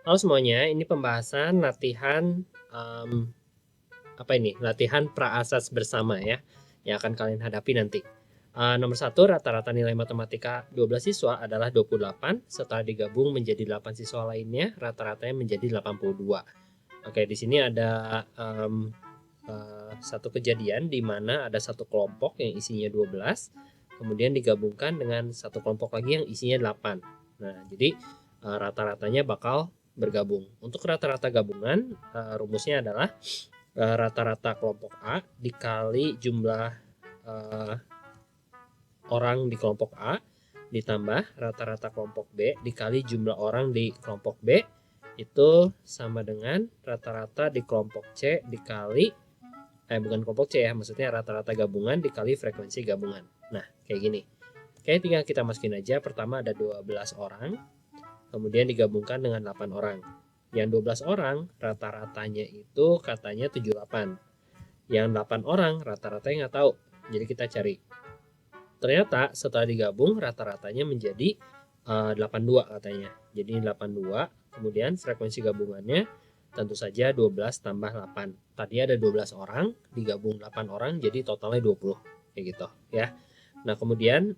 Halo semuanya, ini pembahasan latihan latihan praasas bersama ya, yang akan kalian hadapi nanti. Nomor 1, rata-rata nilai matematika 12 siswa adalah 28. Setelah digabung menjadi 8 siswa lainnya, rata-ratanya menjadi 82. Oke, di sini ada satu kejadian di mana ada satu kelompok yang isinya 12, kemudian digabungkan dengan satu kelompok lagi yang isinya 8. Nah, jadi rata-ratanya bakal bergabung. Untuk rata-rata gabungan, rumusnya adalah rata-rata kelompok A dikali jumlah uh, orang di kelompok A ditambah rata-rata kelompok B dikali jumlah orang di kelompok B itu sama dengan rata-rata di kelompok C dikali bukan kelompok C ya, maksudnya rata-rata gabungan dikali frekuensi gabungan. Nah, kayak gini. Kayak tinggal kita masukin aja. Pertama ada 12 orang, kemudian digabungkan dengan 8 orang. Yang 12 orang rata-ratanya itu katanya 78. Yang 8 orang rata-ratanya nggak tahu. Jadi kita cari. Ternyata setelah digabung rata-ratanya menjadi 82 katanya. Jadi 82, kemudian frekuensi gabungannya tentu saja 12 tambah 8. Tadi ada 12 orang, digabung 8 orang jadi totalnya 20. Kayak gitu ya. Nah, kemudian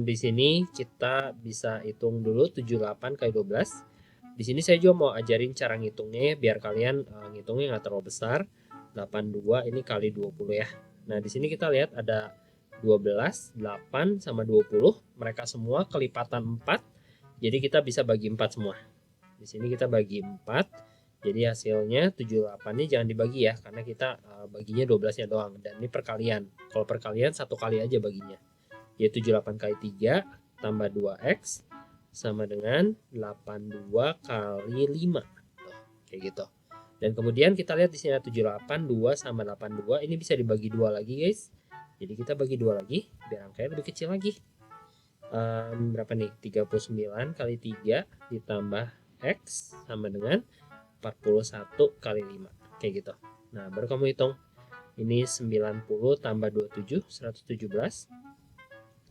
di sini kita bisa hitung dulu 78 kali 12. Di sini saya juga mau ajarin cara ngitungnya biar kalian ngitungnya nggak terlalu besar. 82 ini kali 20 ya. Nah, di sini kita lihat ada 12, 8 sama 20. Mereka semua kelipatan 4. Jadi kita bisa bagi 4 semua. Di sini kita bagi 4. Jadi hasilnya 78 ini jangan dibagi ya, karena kita baginya 12-nya doang. Dan ini perkalian. Kalau perkalian satu kali aja baginya. Yaitu 78 kali 3 tambah 2x sama dengan 82 kali 5. Tuh, kayak gitu. Dan kemudian kita lihat di sini ada 78, 2 sama 82. Ini bisa dibagi 2 lagi guys. Jadi kita bagi 2 lagi biar angkanya lebih kecil lagi. Berapa nih? 39 kali 3 ditambah x sama dengan 41 kali 5. Kayak gitu. Nah, baru kamu hitung. Ini 90 tambah 27, 117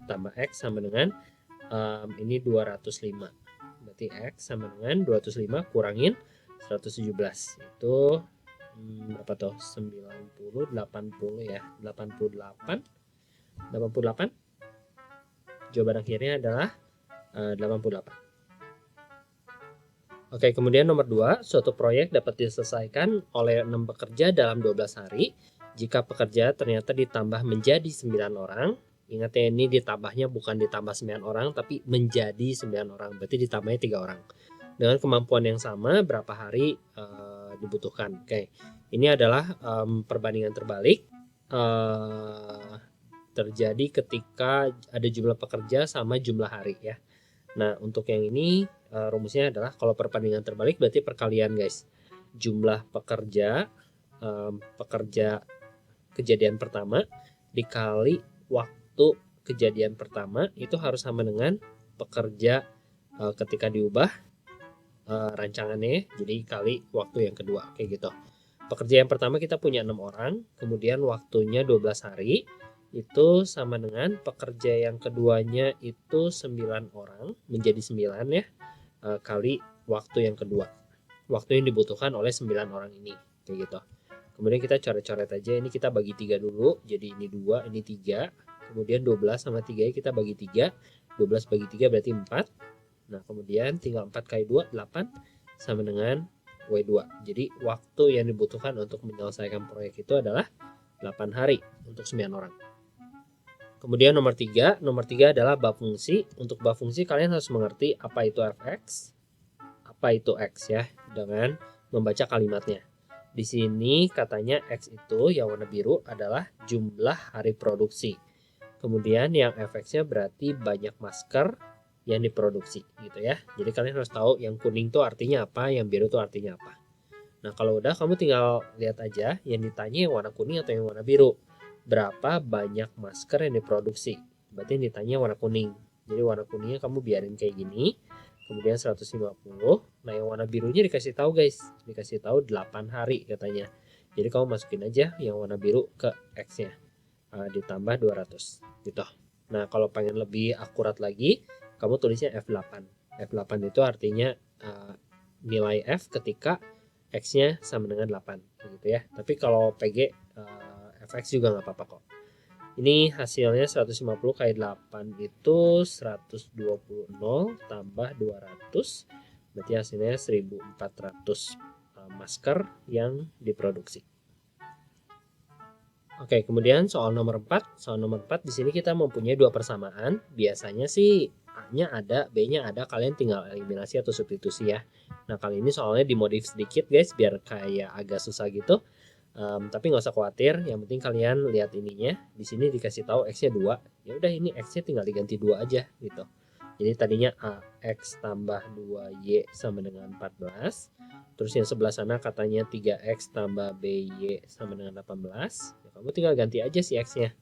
tambah x sama dengan ini 205. Berarti x sama dengan 205 kurangin 117. Itu berapa tuh? 90, 80 ya. 88. 88. Jawaban akhirnya adalah 88. Oke, kemudian nomor 2, suatu proyek dapat diselesaikan oleh 6 pekerja dalam 12 hari. Jika pekerja ternyata ditambah menjadi 9 orang, ingat ya ini ditambahnya bukan ditambah 9 orang, tapi menjadi 9 orang, berarti ditambahnya 3 orang. Dengan kemampuan yang sama, berapa hari dibutuhkan? Oke, ini adalah perbandingan terbalik. Terjadi ketika ada jumlah pekerja sama jumlah hari ya. Nah, untuk yang ini rumusnya adalah kalau perbandingan terbalik berarti perkalian guys. Jumlah pekerja kejadian pertama dikali waktu kejadian pertama itu harus sama dengan pekerja ketika diubah rancangannya, jadi kali waktu yang kedua kayak gitu. Pekerja yang pertama kita punya 6 orang, kemudian waktunya 12 hari. Itu sama dengan pekerja yang keduanya itu 9 orang, menjadi 9 ya, kali waktu yang kedua. Waktu yang dibutuhkan oleh 9 orang ini, kayak gitu. Kemudian kita coret-coret aja, ini kita bagi 3 dulu, jadi ini 2, ini 3. Kemudian 12 sama 3 kita bagi 3, 12 bagi 3 berarti 4. Nah, kemudian tinggal 4 kali 2, 8, sama dengan W2. Jadi waktu yang dibutuhkan untuk menyelesaikan proyek itu adalah 8 hari untuk 9 orang. Kemudian nomor 3 adalah bab fungsi. Untuk bab fungsi kalian harus mengerti apa itu fx, apa itu x ya, dengan membaca kalimatnya. Di sini katanya x itu yang warna biru adalah jumlah hari produksi. Kemudian yang fx-nya berarti banyak masker yang diproduksi gitu ya. Jadi kalian harus tahu yang kuning itu artinya apa, yang biru itu artinya apa. Nah, kalau udah kamu tinggal lihat aja yang ditanya yang warna kuning atau yang warna biru. Berapa banyak masker yang diproduksi? Berarti yang ditanya warna kuning. Jadi warna kuningnya kamu biarin kayak gini. Kemudian 150. Nah, yang warna birunya dikasih tahu guys. Dikasih tahu 8 hari katanya. Jadi kamu masukin aja yang warna biru ke X-nya. Ditambah 200 gitu. Nah, kalau pengen lebih akurat lagi, kamu tulisnya F8. F8 itu artinya nilai F ketika X-nya sama dengan 8 gitu ya. Tapi kalau PG FX juga nggak apa-apa kok. Ini hasilnya 150 kali 8 itu 120 tambah 200, berarti hasilnya 1400 masker yang diproduksi. Oke, kemudian soal nomor 4. Soal nomor 4 di sini kita mempunyai dua persamaan. Biasanya sih A-nya ada, B-nya ada, kalian tinggal eliminasi atau substitusi ya. Nah, kali ini soalnya dimodif sedikit guys, biar kayak agak susah gitu. Tapi nggak usah khawatir, yang penting kalian lihat ininya. Di sini dikasih tahu X-nya 2. Ya udah, ini X-nya tinggal diganti 2 aja gitu. Jadi tadinya AX tambah 2Y sama dengan 14. Terus yang sebelah sana katanya 3X tambah BY sama dengan 18. Ya, kamu tinggal ganti aja si X-nya.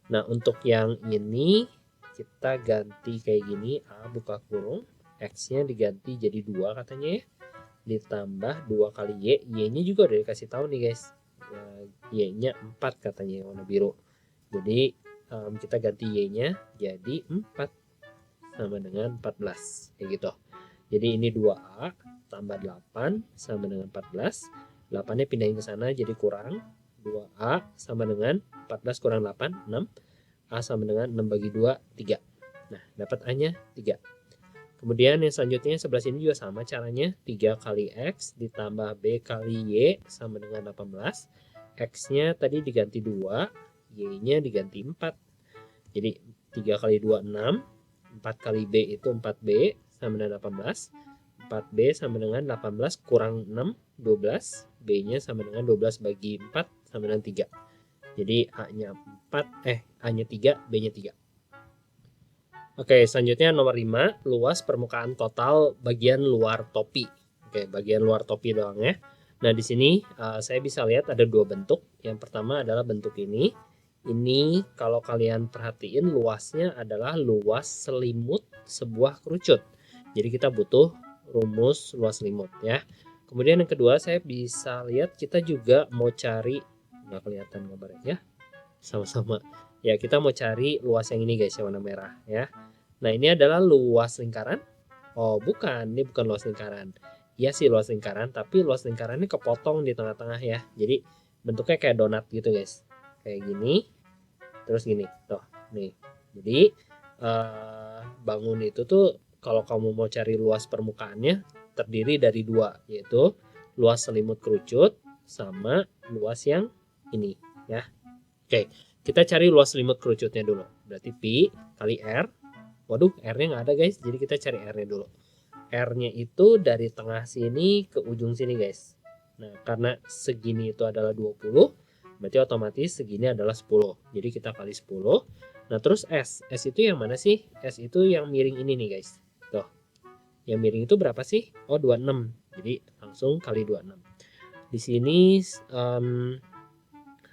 Nah, untuk yang ini kita ganti kayak gini. A buka kurung, X-nya diganti jadi 2 katanya ya. Ditambah 2 kali Y. Y-nya juga udah dikasih tahu nih guys. Y-nya 4 katanya yang warna biru. Jadi kita ganti Y-nya jadi 4 sama dengan 14 kayak gitu. Jadi ini 2A tambah 8 sama dengan 14. 8-nya pindahin ke sana jadi kurang. 2A sama dengan 14 kurang 8, 6. A sama dengan 6 bagi 2, 3. Nah, dapat A-nya 3. Kemudian yang selanjutnya sebelah sini juga sama caranya. 3 kali X ditambah B kali Y sama dengan 18. X-nya tadi diganti 2, Y-nya diganti 4. Jadi 3 kali 2, 6. 4 kali B itu 4B sama dengan 18. 4B sama dengan 18 kurang 6, 12. B-nya sama dengan 12 bagi 4 sama dengan 3. Jadi A-nya 3, B-nya 3. Oke, selanjutnya nomor 5, luas permukaan total bagian luar topi. Oke, bagian luar topi doang ya. Nah, di sini saya bisa lihat ada dua bentuk. Yang pertama adalah bentuk ini. Ini kalau kalian perhatiin luasnya adalah luas selimut sebuah kerucut. Jadi kita butuh rumus luas selimut ya. Kemudian yang kedua saya bisa lihat kita juga mau cari, nggak kelihatan gambarnya ya. Sama-sama. Ya, kita mau cari luas yang ini guys, yang warna merah ya. Nah, ini adalah luas lingkaran. Oh, bukan, ini bukan luas lingkaran. Iya sih luas lingkaran, tapi luas lingkarannya kepotong di tengah-tengah ya. Jadi bentuknya kayak donat gitu guys. Kayak gini, terus gini, tuh, nih. Jadi bangun itu tuh kalau kamu mau cari luas permukaannya terdiri dari dua, yaitu luas selimut kerucut sama luas yang ini ya. Oke, kita cari luas selimut kerucutnya dulu. Berarti Pi kali R. Waduh, R-nya nggak ada guys, jadi kita cari R-nya dulu. R-nya itu dari tengah sini ke ujung sini guys. Nah, karena segini itu adalah 20, berarti otomatis segini adalah 10. Jadi kita kali 10. Nah, terus S. S itu yang mana sih? S itu yang miring ini nih guys. Tuh. Yang miring itu berapa sih? Oh, 26. Jadi langsung kali 26. Di sini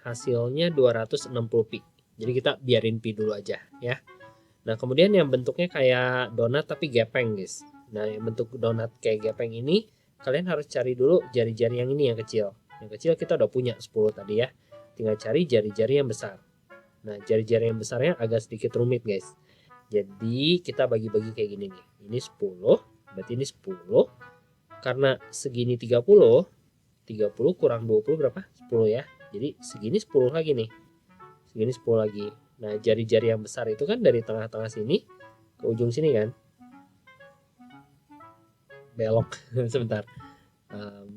hasilnya 260 pi. Jadi kita biarin pi dulu aja ya. Nah, kemudian yang bentuknya kayak donat tapi gepeng guys. Nah, yang bentuk donat kayak gepeng ini kalian harus cari dulu jari-jari yang ini yang kecil. Yang kecil kita udah punya 10 tadi ya. Tinggal cari jari-jari yang besar. Nah, jari-jari yang besarnya agak sedikit rumit guys. Jadi kita bagi-bagi kayak gini nih. Ini 10, berarti ini 10. Karena segini 30, 30 kurang 20 berapa? 10 ya. Jadi segini 10 lagi nih. Segini 10 lagi. Nah, jari-jari yang besar itu kan dari tengah-tengah sini ke ujung sini kan. Belok sebentar.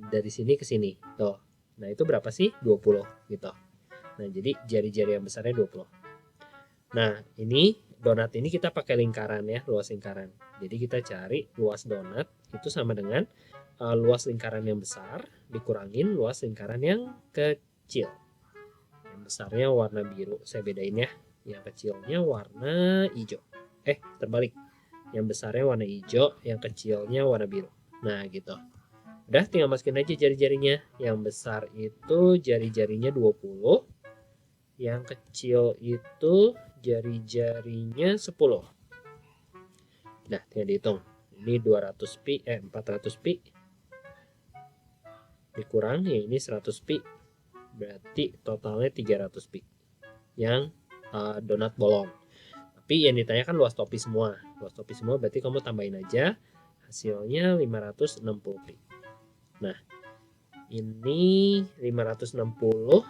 Dari sini ke sini. Tuh. Nah, itu berapa sih? 20 gitu. Nah, jadi jari-jari yang besarnya 20. Nah, ini donat ini kita pakai lingkaran ya, luas lingkaran. Jadi kita cari luas donat itu sama dengan luas lingkaran yang besar dikurangin luas lingkaran yang kecil. Yang besarnya warna biru, saya bedain ya. Yang kecilnya warna hijau. Terbalik. Yang besarnya warna hijau, yang kecilnya warna biru. Nah, gitu. Udah, tinggal masukin aja jari-jarinya. Yang besar itu jari-jarinya 20. Yang kecil itu jari-jarinya 10. Nah, tinggal dihitung. Ini 200 pi, 400 pi. Dikurang, ya ini 100 pi. Berarti totalnya 300 pi. Yang donat bolong. Tapi yang ditanyakan luas topi semua. Luas topi semua berarti kamu tambahin aja hasilnya 560 pi. Nah, ini 560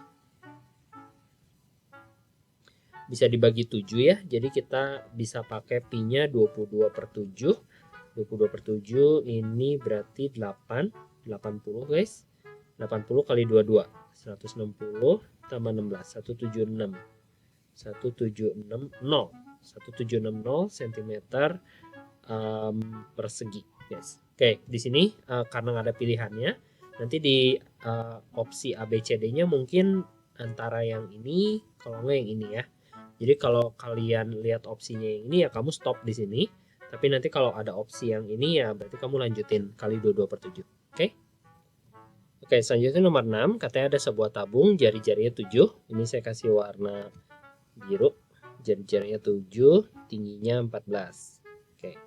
bisa dibagi 7 ya. Jadi kita bisa pakai pi-nya 22/7. 22/7 ini berarti 80 guys. 80 kali 22 160 tambah 16 176 1760 cm persegi guys. Oke, di sini karena nggak ada pilihannya, nanti di opsi ABCD-nya mungkin antara yang ini kalau nggak yang ini ya. Jadi kalau kalian lihat opsinya yang ini ya kamu stop di sini. Tapi nanti kalau ada opsi yang ini ya berarti kamu lanjutin kali 22/7. Oke? Oke, selanjutnya nomor 6, katanya ada sebuah tabung jari-jarinya 7. Ini saya kasih warna biru. Jari-jarinya 7, tingginya 14. Oke.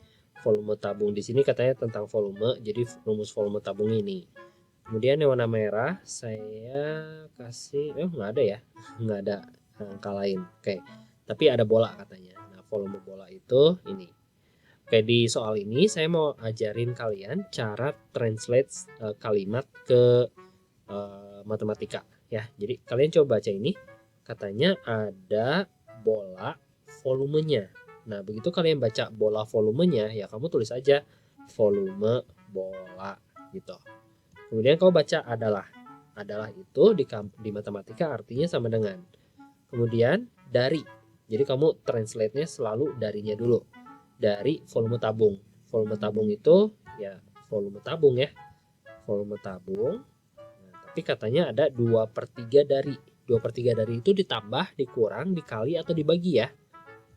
Volume tabung di sini katanya tentang volume, jadi rumus volume tabung ini. Kemudian yang warna merah saya kasih nggak ada ya. Nggak ada angka lain. Oke. Tapi ada bola katanya. Nah, volume bola itu ini. Oke, di soal ini saya mau ajarin kalian cara translate kalimat ke matematika ya. Jadi kalian coba baca ini. Katanya ada bola volumenya. Nah, begitu kalian baca bola volumenya ya kamu tulis aja volume bola gitu. Kemudian kau baca adalah. Adalah itu di matematika artinya sama dengan. Kemudian dari. Jadi kamu translate-nya selalu darinya dulu. Dari volume tabung. Volume tabung itu ya volume tabung ya. Volume tabung. Nah, tapi katanya ada 2/3 dari. 2/3 dari itu ditambah, dikurang, dikali atau dibagi ya.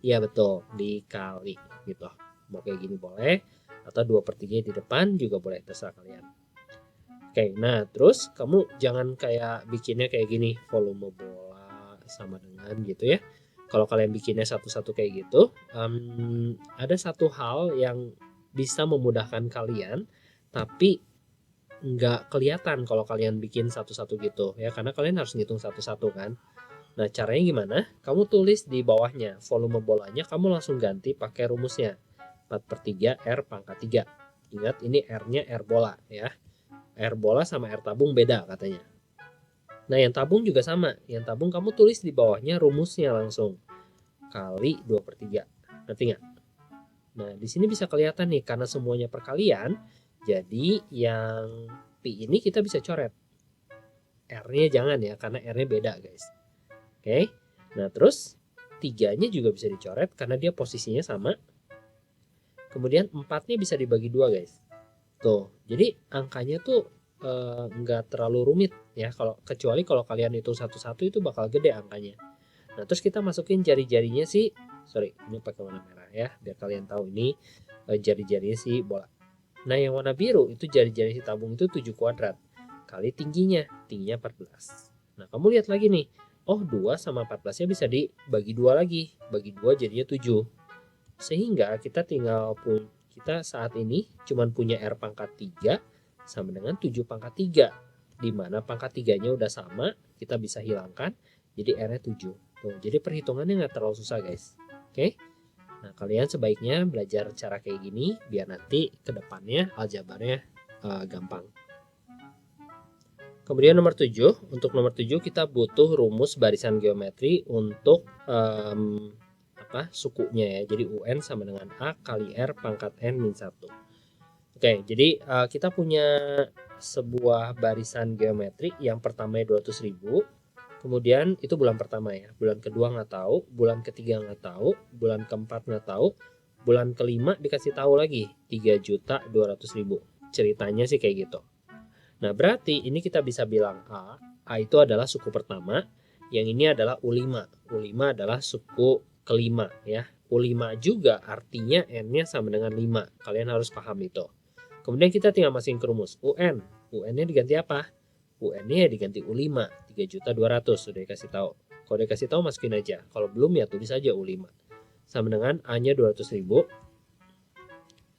Iya betul, dikali gitu. Mau kayak gini boleh. Atau 2/3 di depan juga boleh, terserah kalian. Oke, nah terus kamu jangan kayak bikinnya kayak gini. Volume bola sama dengan gitu ya. Kalau kalian bikinnya satu-satu kayak gitu, ada satu hal yang bisa memudahkan kalian, tapi nggak kelihatan kalau kalian bikin satu-satu gitu ya, karena kalian harus ngitung satu-satu kan. Nah caranya gimana? Kamu tulis di bawahnya volume bolanya, kamu langsung ganti pakai rumusnya 4/3 R pangkat 3. Ingat ini R-nya R bola ya. R bola sama R tabung beda katanya. Nah, yang tabung juga sama. Yang tabung kamu tulis di bawahnya rumusnya langsung. Kali 2/3. Ngerti nggak? Nah, di sini bisa kelihatan nih, karena semuanya perkalian, jadi yang pi ini kita bisa coret. R-nya jangan ya, karena R-nya beda guys. Oke. Nah, terus 3-nya juga bisa dicoret karena dia posisinya sama. Kemudian 4-nya bisa dibagi 2 guys. Tuh, jadi angkanya tuh nggak terlalu rumit ya, kecuali kalau kalian hitung satu-satu itu bakal gede angkanya. Nah, terus kita masukin jari-jarinya ini pakai warna merah ya, biar kalian tahu ini jari-jarinya si bola. Nah, yang warna biru itu jari-jari si tabung itu 7 kuadrat kali tingginya 14. Nah, kamu lihat lagi nih. Oh, 2 sama 14-nya bisa dibagi 2 lagi. Bagi 2 jadinya 7. Sehingga kita saat ini cuma punya R pangkat 3 sama dengan 7 pangkat 3. Di mana pangkat 3-nya udah sama, kita bisa hilangkan, jadi R-nya 7. Tuh, jadi perhitungannya nggak terlalu susah guys. Oke? Nah, kalian sebaiknya belajar cara kayak gini, biar nanti ke depannya aljabarnya gampang. Kemudian nomor 7, untuk nomor 7 kita butuh rumus barisan geometri untuk sukunya ya. Jadi UN sama dengan A kali R pangkat N min 1. Oke, jadi kita punya sebuah barisan geometri. Yang pertama 200.000. Kemudian itu bulan pertama ya. Bulan kedua nggak tahu, bulan ketiga nggak tahu, bulan keempat nggak tahu, bulan kelima dikasih tahu lagi 3.200.000. Ceritanya sih kayak gitu. Nah, berarti ini kita bisa bilang A itu adalah suku pertama, yang ini adalah U5. U5 adalah suku kelima ya. U5 juga artinya N-nya sama dengan 5. Kalian harus paham itu. Kemudian kita tinggal masukin ke rumus UN. UN-nya diganti apa? UN-nya diganti U5, 3.200.000 sudah dikasih tahu. Kalau dikasih tahu masukin aja. Kalau belum ya tulis aja U5. Sama dengan A-nya 200.000.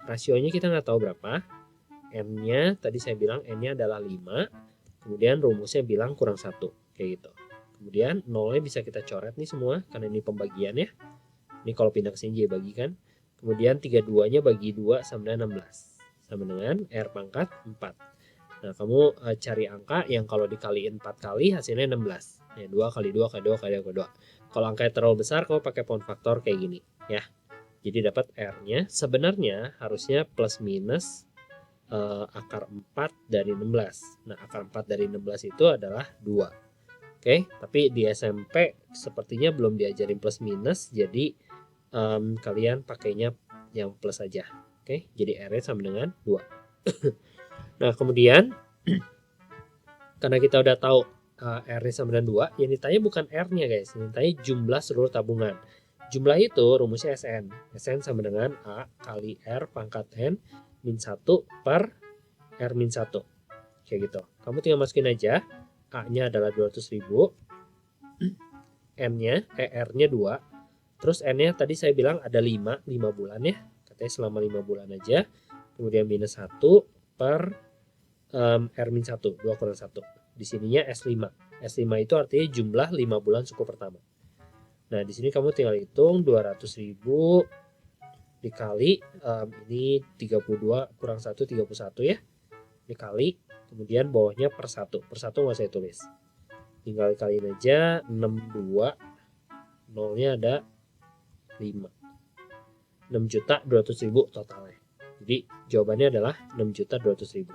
Rasionya kita nggak tahu berapa. N-nya tadi saya bilang N-nya adalah 5. Kemudian rumusnya bilang kurang 1. Kayak gitu. Kemudian 0-nya bisa kita coret nih semua karena ini pembagian ya. Ini kalau pindah ke sini jadi bagikan. Kemudian 32-nya bagi 2 sama dengan 16. sama dengan R pangkat 4. Nah, kamu cari angka yang kalau dikaliin 4 kali hasilnya 16. Ya, 2 kali 2 kali 2 kali 2 kali 2. Kalau angkanya terlalu besar, kamu pakai pound faktor kayak gini. Ya. Jadi dapat R-nya sebenarnya harusnya plus minus akar 4 dari 16. Nah, akar 4 dari 16 itu adalah 2. Oke, tapi di SMP sepertinya belum diajarin plus minus, jadi kalian pakainya yang plus aja. Oke, jadi R-nya sama dengan 2. Nah, kemudian karena kita udah tahu R-nya sama dengan 2, yang ditanya bukan R-nya guys, yang ditanya jumlah seluruh tabungan. Jumlah itu rumusnya SN. SN sama dengan A kali R pangkat N min 1 per R min 1. Kayak gitu. Kamu tinggal masukin aja. A-nya adalah 200.000. N-nya, R-nya 2. Terus N-nya tadi saya bilang ada 5 bulan ya. Katanya selama 5 bulan aja. Kemudian minus 1 per R min 1. 2 kurang 1. Di sininya S5. S5 itu artinya jumlah 5 bulan suku pertama. Nah, di sini kamu tinggal hitung 200.000 dikali ini 32 kurang 1 31 ya. Dikali kemudian bawahnya per 1. Per 1 nggak saya tulis. Tinggal kaliin aja 62 nolnya ada 5. 6.200.000 totalnya. Jadi jawabannya adalah 6.200.000.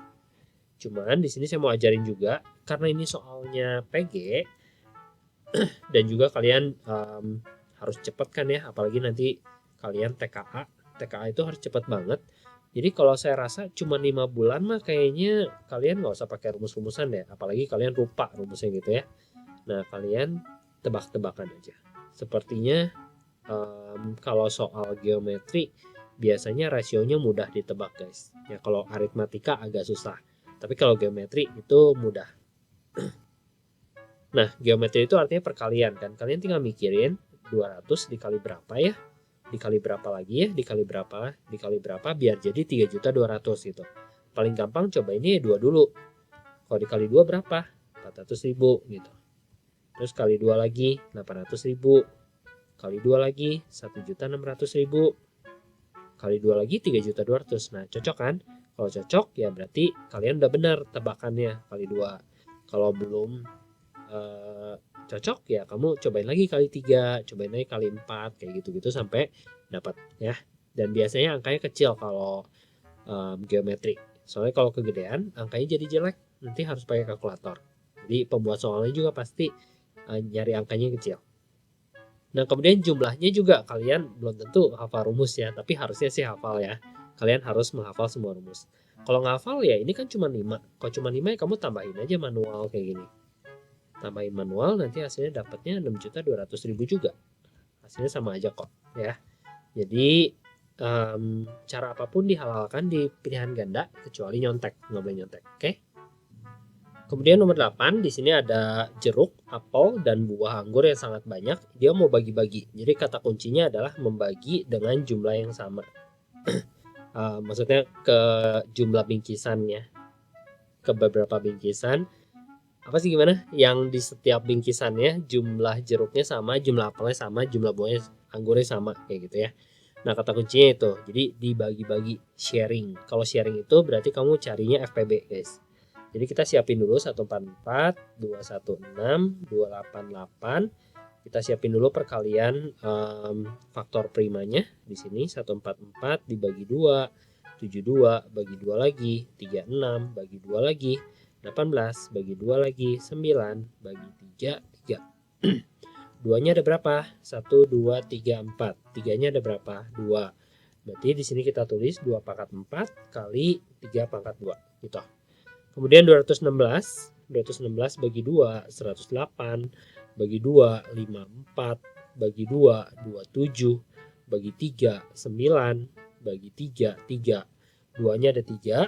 Cuman di sini saya mau ajarin juga karena ini soalnya PG dan juga kalian harus cepet kan ya, apalagi nanti kalian TKA. TKA itu harus cepet banget. Jadi kalau saya rasa cuma 5 bulan mah kayaknya kalian nggak usah pakai rumus-rumusan deh, apalagi kalian lupa rumusnya gitu ya. Nah, kalian tebak-tebakan aja. Sepertinya kalau soal geometri biasanya rasionya mudah ditebak guys. Ya kalau aritmatika agak susah. Tapi kalau geometri itu mudah. Nah, geometri itu artinya perkalian kan. Kalian tinggal mikirin 200 dikali berapa ya? Dikali berapa lagi ya? Dikali berapa biar jadi 3.200.000 gitu. Paling gampang coba ini 2 dulu. Kalau dikali 2 berapa? 400.000 gitu. Terus kali 2 lagi 800.000. Kali 2 lagi 1.600.000. Kali 2 lagi 3.200.000. Nah, cocok kan? Kalau cocok ya berarti kalian udah benar tebakannya kali 2. Kalau belum cocok ya kamu cobain lagi kali 3, cobain lagi kali 4 kayak gitu-gitu sampai dapat ya. Dan biasanya angkanya kecil kalau geometri. Soalnya kalau kegedean angkanya jadi jelek, nanti harus pakai kalkulator. Jadi pembuat soalnya juga pasti nyari angkanya kecil. Nah, kemudian jumlahnya juga kalian belum tentu hafal rumus ya, tapi harusnya sih hafal ya. Kalian harus menghafal semua rumus. Kalau nggak ya ini kan cuma 5. Kalau cuma 5 ya kamu tambahin aja manual kayak gini. Tambahin manual nanti hasilnya dapatnya 6.200.000 juga. Hasilnya sama aja kok ya. Jadi cara apapun dihalalkan di pilihan ganda kecuali nyontek, nggak boleh nyontek. Oke? Kemudian nomor 8 di sini ada jeruk, apel dan buah anggur yang sangat banyak. Dia mau bagi-bagi. Jadi kata kuncinya adalah membagi dengan jumlah yang sama. Maksudnya ke jumlah bingkisannya, ke beberapa bingkisan. Apa sih gimana? Yang di setiap bingkisannya jumlah jeruknya sama, jumlah apelnya sama, jumlah buahnya anggurnya sama kayak gitu ya. Nah, kata kuncinya itu. Jadi dibagi-bagi, sharing. Kalau sharing itu berarti kamu carinya FPB, guys. Jadi kita siapin dulu 144, 216, 288. Kita siapin dulu perkalian faktor primanya di sini 144 dibagi 2, 72 bagi 2 lagi, 36 bagi 2 lagi, 18 bagi 2 lagi, 9 bagi 3, 3. 2-nya ada berapa? 1 2 3 4. 3-nya ada berapa? 2. Berarti di sini kita tulis 2 pangkat 4 kali 3 pangkat 2 gitu. Kemudian 216 bagi 2 108 bagi 2 54 bagi 2 27 bagi 3 9 bagi 3 3. 2-nya ada 3,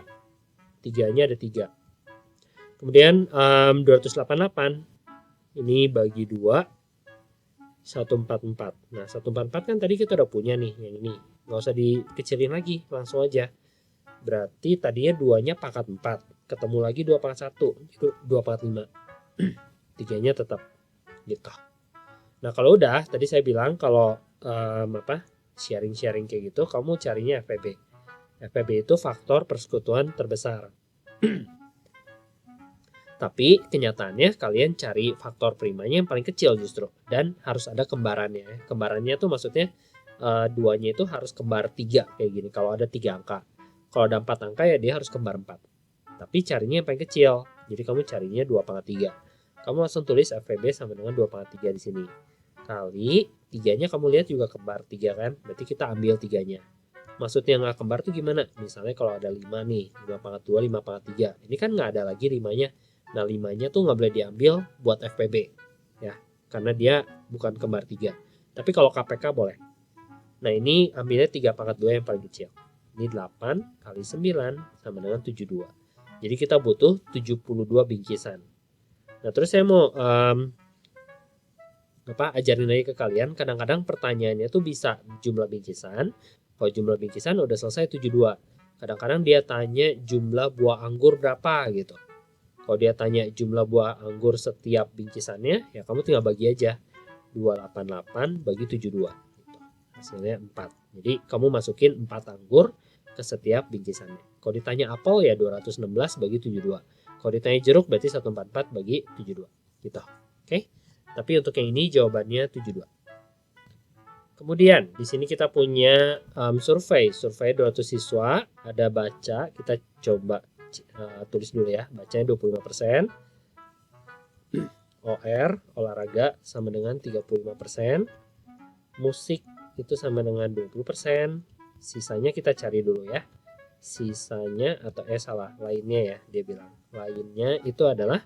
3-nya ada 3. Kemudian 288 ini bagi 2 144. Nah, 144 kan tadi kita udah punya nih yang ini. Nggak usah dikecilin lagi, langsung aja. Berarti tadinya 2-nya pangkat 4. Ketemu lagi 2 pangkat 1, itu 2 pangkat 5. 3-nya tetap gitu. Nah, kalau udah tadi saya bilang kalau sharing-sharing kayak gitu kamu carinya FPB. FPB itu faktor persekutuan terbesar. Tapi kenyataannya kalian cari faktor primanya yang paling kecil justru. Dan harus ada kembarannya. Kembarannya tuh maksudnya duanya itu harus kembar 3 kayak gini. Kalau ada 3 angka. Kalau ada 4 angka ya dia harus kembar 4. Tapi carinya yang paling kecil. Jadi kamu carinya 2/3. Kamu langsung tulis FPB sama dengan 2/3 di sini. Kali 3-nya kamu lihat juga kembar 3 kan. Berarti kita ambil 3-nya. Maksudnya nggak kembar tuh gimana? Misalnya kalau ada 5 nih. 5/2, 5/3. Ini kan nggak ada lagi 5-nya. Nah 5-nya tuh nggak boleh diambil buat FPB. Ya, karena dia bukan kembar 3. Tapi kalau KPK boleh. Nah ini ambilnya 3/2 yang paling kecil. Ini 8 kali 9 sama dengan 72. Jadi kita butuh 72 bingkisan. Nah terus saya mau ajarin lagi ke kalian. Kadang-kadang pertanyaannya tuh bisa jumlah bingkisan. Kalau jumlah bingkisan udah selesai 72. Kadang-kadang dia tanya jumlah buah anggur berapa gitu. Kalau dia tanya jumlah buah anggur setiap bingkisannya, ya kamu tinggal bagi aja. 288 bagi 72. Gitu. Hasilnya 4. Jadi kamu masukin 4 anggur ke setiap bingkisannya. Kalau ditanya apel ya 216 bagi 72. Kalau ditanya jeruk berarti 144 bagi 72. Gitu. Oke? Tapi untuk yang ini jawabannya 72. Kemudian di sini kita punya survei 200 siswa, ada baca, kita coba tulis dulu ya, bacanya 25%, OR, olahraga sama dengan 35%, musik itu sama dengan 20%, sisanya kita cari dulu ya, sisanya atau lainnya ya, dia bilang, lainnya itu adalah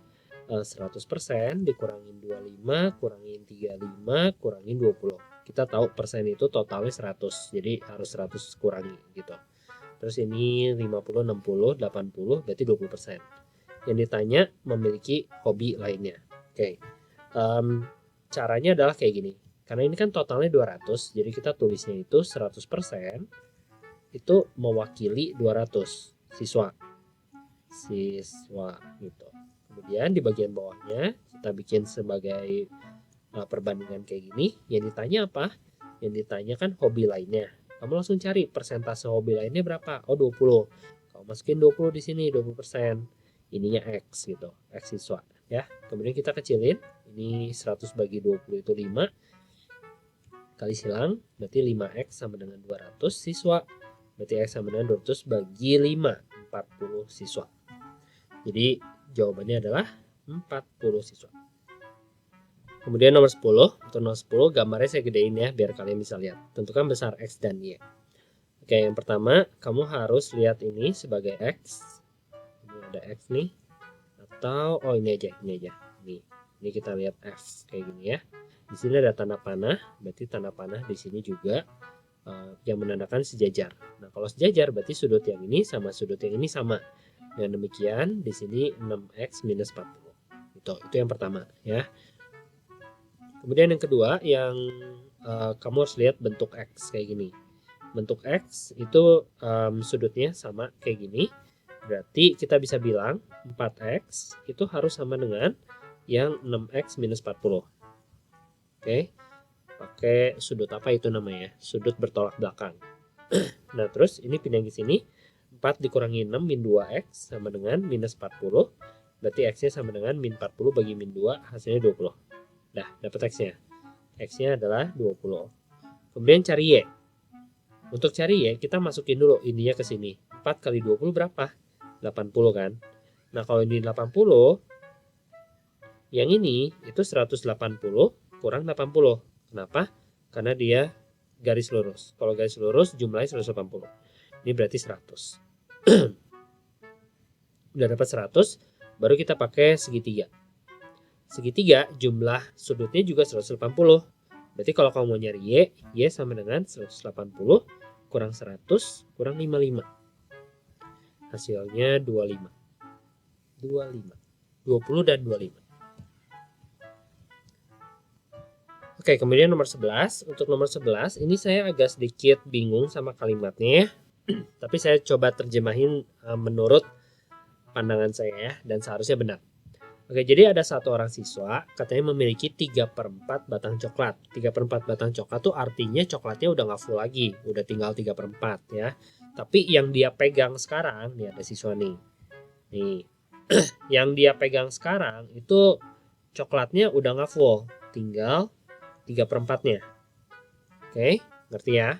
100% dikurangin 25, kurangin 35, kurangin 20. Kita tahu persen itu totalnya 100, jadi harus 100 kurangi gitu. Terus ini 50, 60, 80, berarti 20%. Yang ditanya memiliki hobi lainnya. Oke. Caranya adalah kayak gini. Karena ini kan totalnya 200, jadi kita tulisnya itu 100% itu mewakili 200 siswa. Siswa gitu. Kemudian di bagian bawahnya kita bikin sebagai perbandingan kayak gini. Yang ditanya apa? Yang ditanya kan hobi lainnya. Kamu langsung cari persentase hobi lainnya berapa? Oh 20. Kamu masukin 20 di sini, 20%. Ininya X gitu, X siswa ya. Kemudian kita kecilin. Ini 100 bagi 20 itu 5. Kali silang berarti 5X sama dengan 200 siswa. Berarti X sama dengan 200 bagi 5, 40 siswa. Jadi jawabannya adalah 40 siswa. Kemudian nomor 10, untuk nomor 10 gambarnya saya gedein ya biar kalian bisa lihat. Tentukan besar X dan Y. Oke, yang pertama kamu harus lihat ini sebagai X. Ini ada X nih. Atau ini aja. Ini kita lihat F kayak gini ya. Di sini ada tanda panah, berarti tanda panah di sini juga yang menandakan sejajar. Nah, kalau sejajar berarti sudut yang ini sama sudut yang ini sama. Dengan demikian di sini 6X minus 40. Itu yang pertama ya. Kemudian yang kedua yang kamu harus lihat bentuk X kayak gini. Bentuk X itu sudutnya sama kayak gini. Berarti kita bisa bilang 4X itu harus sama dengan yang 6X minus 40. Oke. Pakai sudut apa itu namanya? Sudut bertolak belakang. Nah terus ini pindah ke sini. 4 dikurangi 6 min 2X sama dengan minus 40. Berarti X-nya sama dengan min 40 bagi min 2 hasilnya 20. Dah, dapat X-nya. X-nya adalah 20. Kemudian cari Y. Untuk cari Y, kita masukin dulu ininya ke sini. 4 kali 20 berapa? 80 kan? Nah, kalau ini 80, yang ini itu 180 kurang 80. Kenapa? Karena dia garis lurus. Kalau garis lurus jumlahnya 180. Ini berarti 100. Udah dapat 100, baru kita pakai segitiga. Segitiga jumlah sudutnya juga 180. Berarti kalau kamu mau nyari Y sama dengan 180 kurang 100 kurang 55. Hasilnya 25. 20 dan 25. Oke, kemudian nomor 11. Untuk nomor 11 ini saya agak sedikit bingung sama kalimatnya. Tapi saya coba terjemahin menurut pandangan saya ya, dan seharusnya benar. Oke, jadi ada satu orang siswa katanya memiliki 3/4 batang coklat. 3/4 batang coklat tuh artinya coklatnya udah nggak full lagi, udah tinggal 3/4 ya. Tapi yang dia pegang sekarang, nih ada siswa nih. Nih, yang dia pegang sekarang itu coklatnya udah nggak full, tinggal 3/4-nya. Oke, ngerti ya?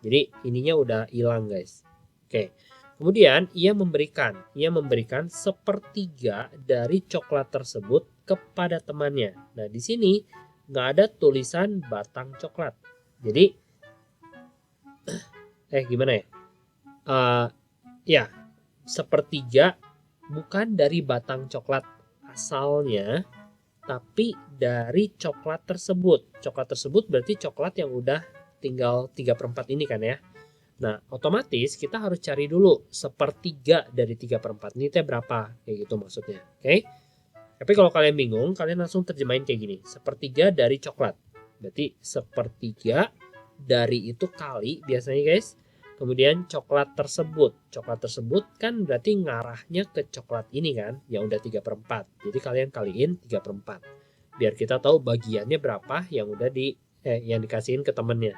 Jadi ininya udah hilang guys. Oke, kemudian ia memberikan sepertiga dari coklat tersebut kepada temannya. Nah di sini nggak ada tulisan batang coklat. Jadi, gimana ya? Ya, sepertiga bukan dari batang coklat asalnya, tapi dari coklat tersebut. Coklat tersebut berarti coklat yang udah tinggal 3/4 ini kan ya. Nah, otomatis kita harus cari dulu sepertiga dari 3/4 ini teh berapa, kayak gitu maksudnya. Oke? Tapi kalau kalian bingung, kalian langsung terjemahin kayak gini. Sepertiga dari coklat. Berarti sepertiga dari itu kali biasanya guys. Kemudian coklat tersebut. Coklat tersebut kan berarti ngarahnya ke coklat ini kan, yang udah 3/4. Jadi kalian kaliin 3/4. Biar kita tahu bagiannya berapa yang udah yang dikasihin ke temennya.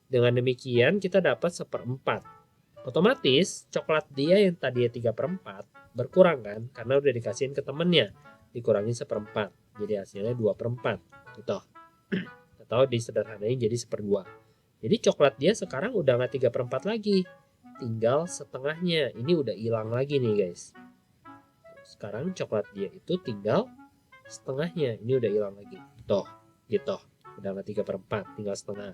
Dengan demikian kita dapat 1/4. Otomatis coklat dia yang tadinya 3/4 berkurang kan, karena udah dikasihin ke temennya. Dikurangi 1/4. Jadi hasilnya 2/4 gitu. Atau disederhanain jadi 1/2. Jadi coklat dia sekarang udah nggak 3/4 lagi, tinggal setengahnya. Ini udah hilang lagi nih guys. Sekarang coklat dia itu tinggal setengahnya. Ini udah hilang lagi. Tuh, gitu. Udah nggak 3/4, tinggal setengah.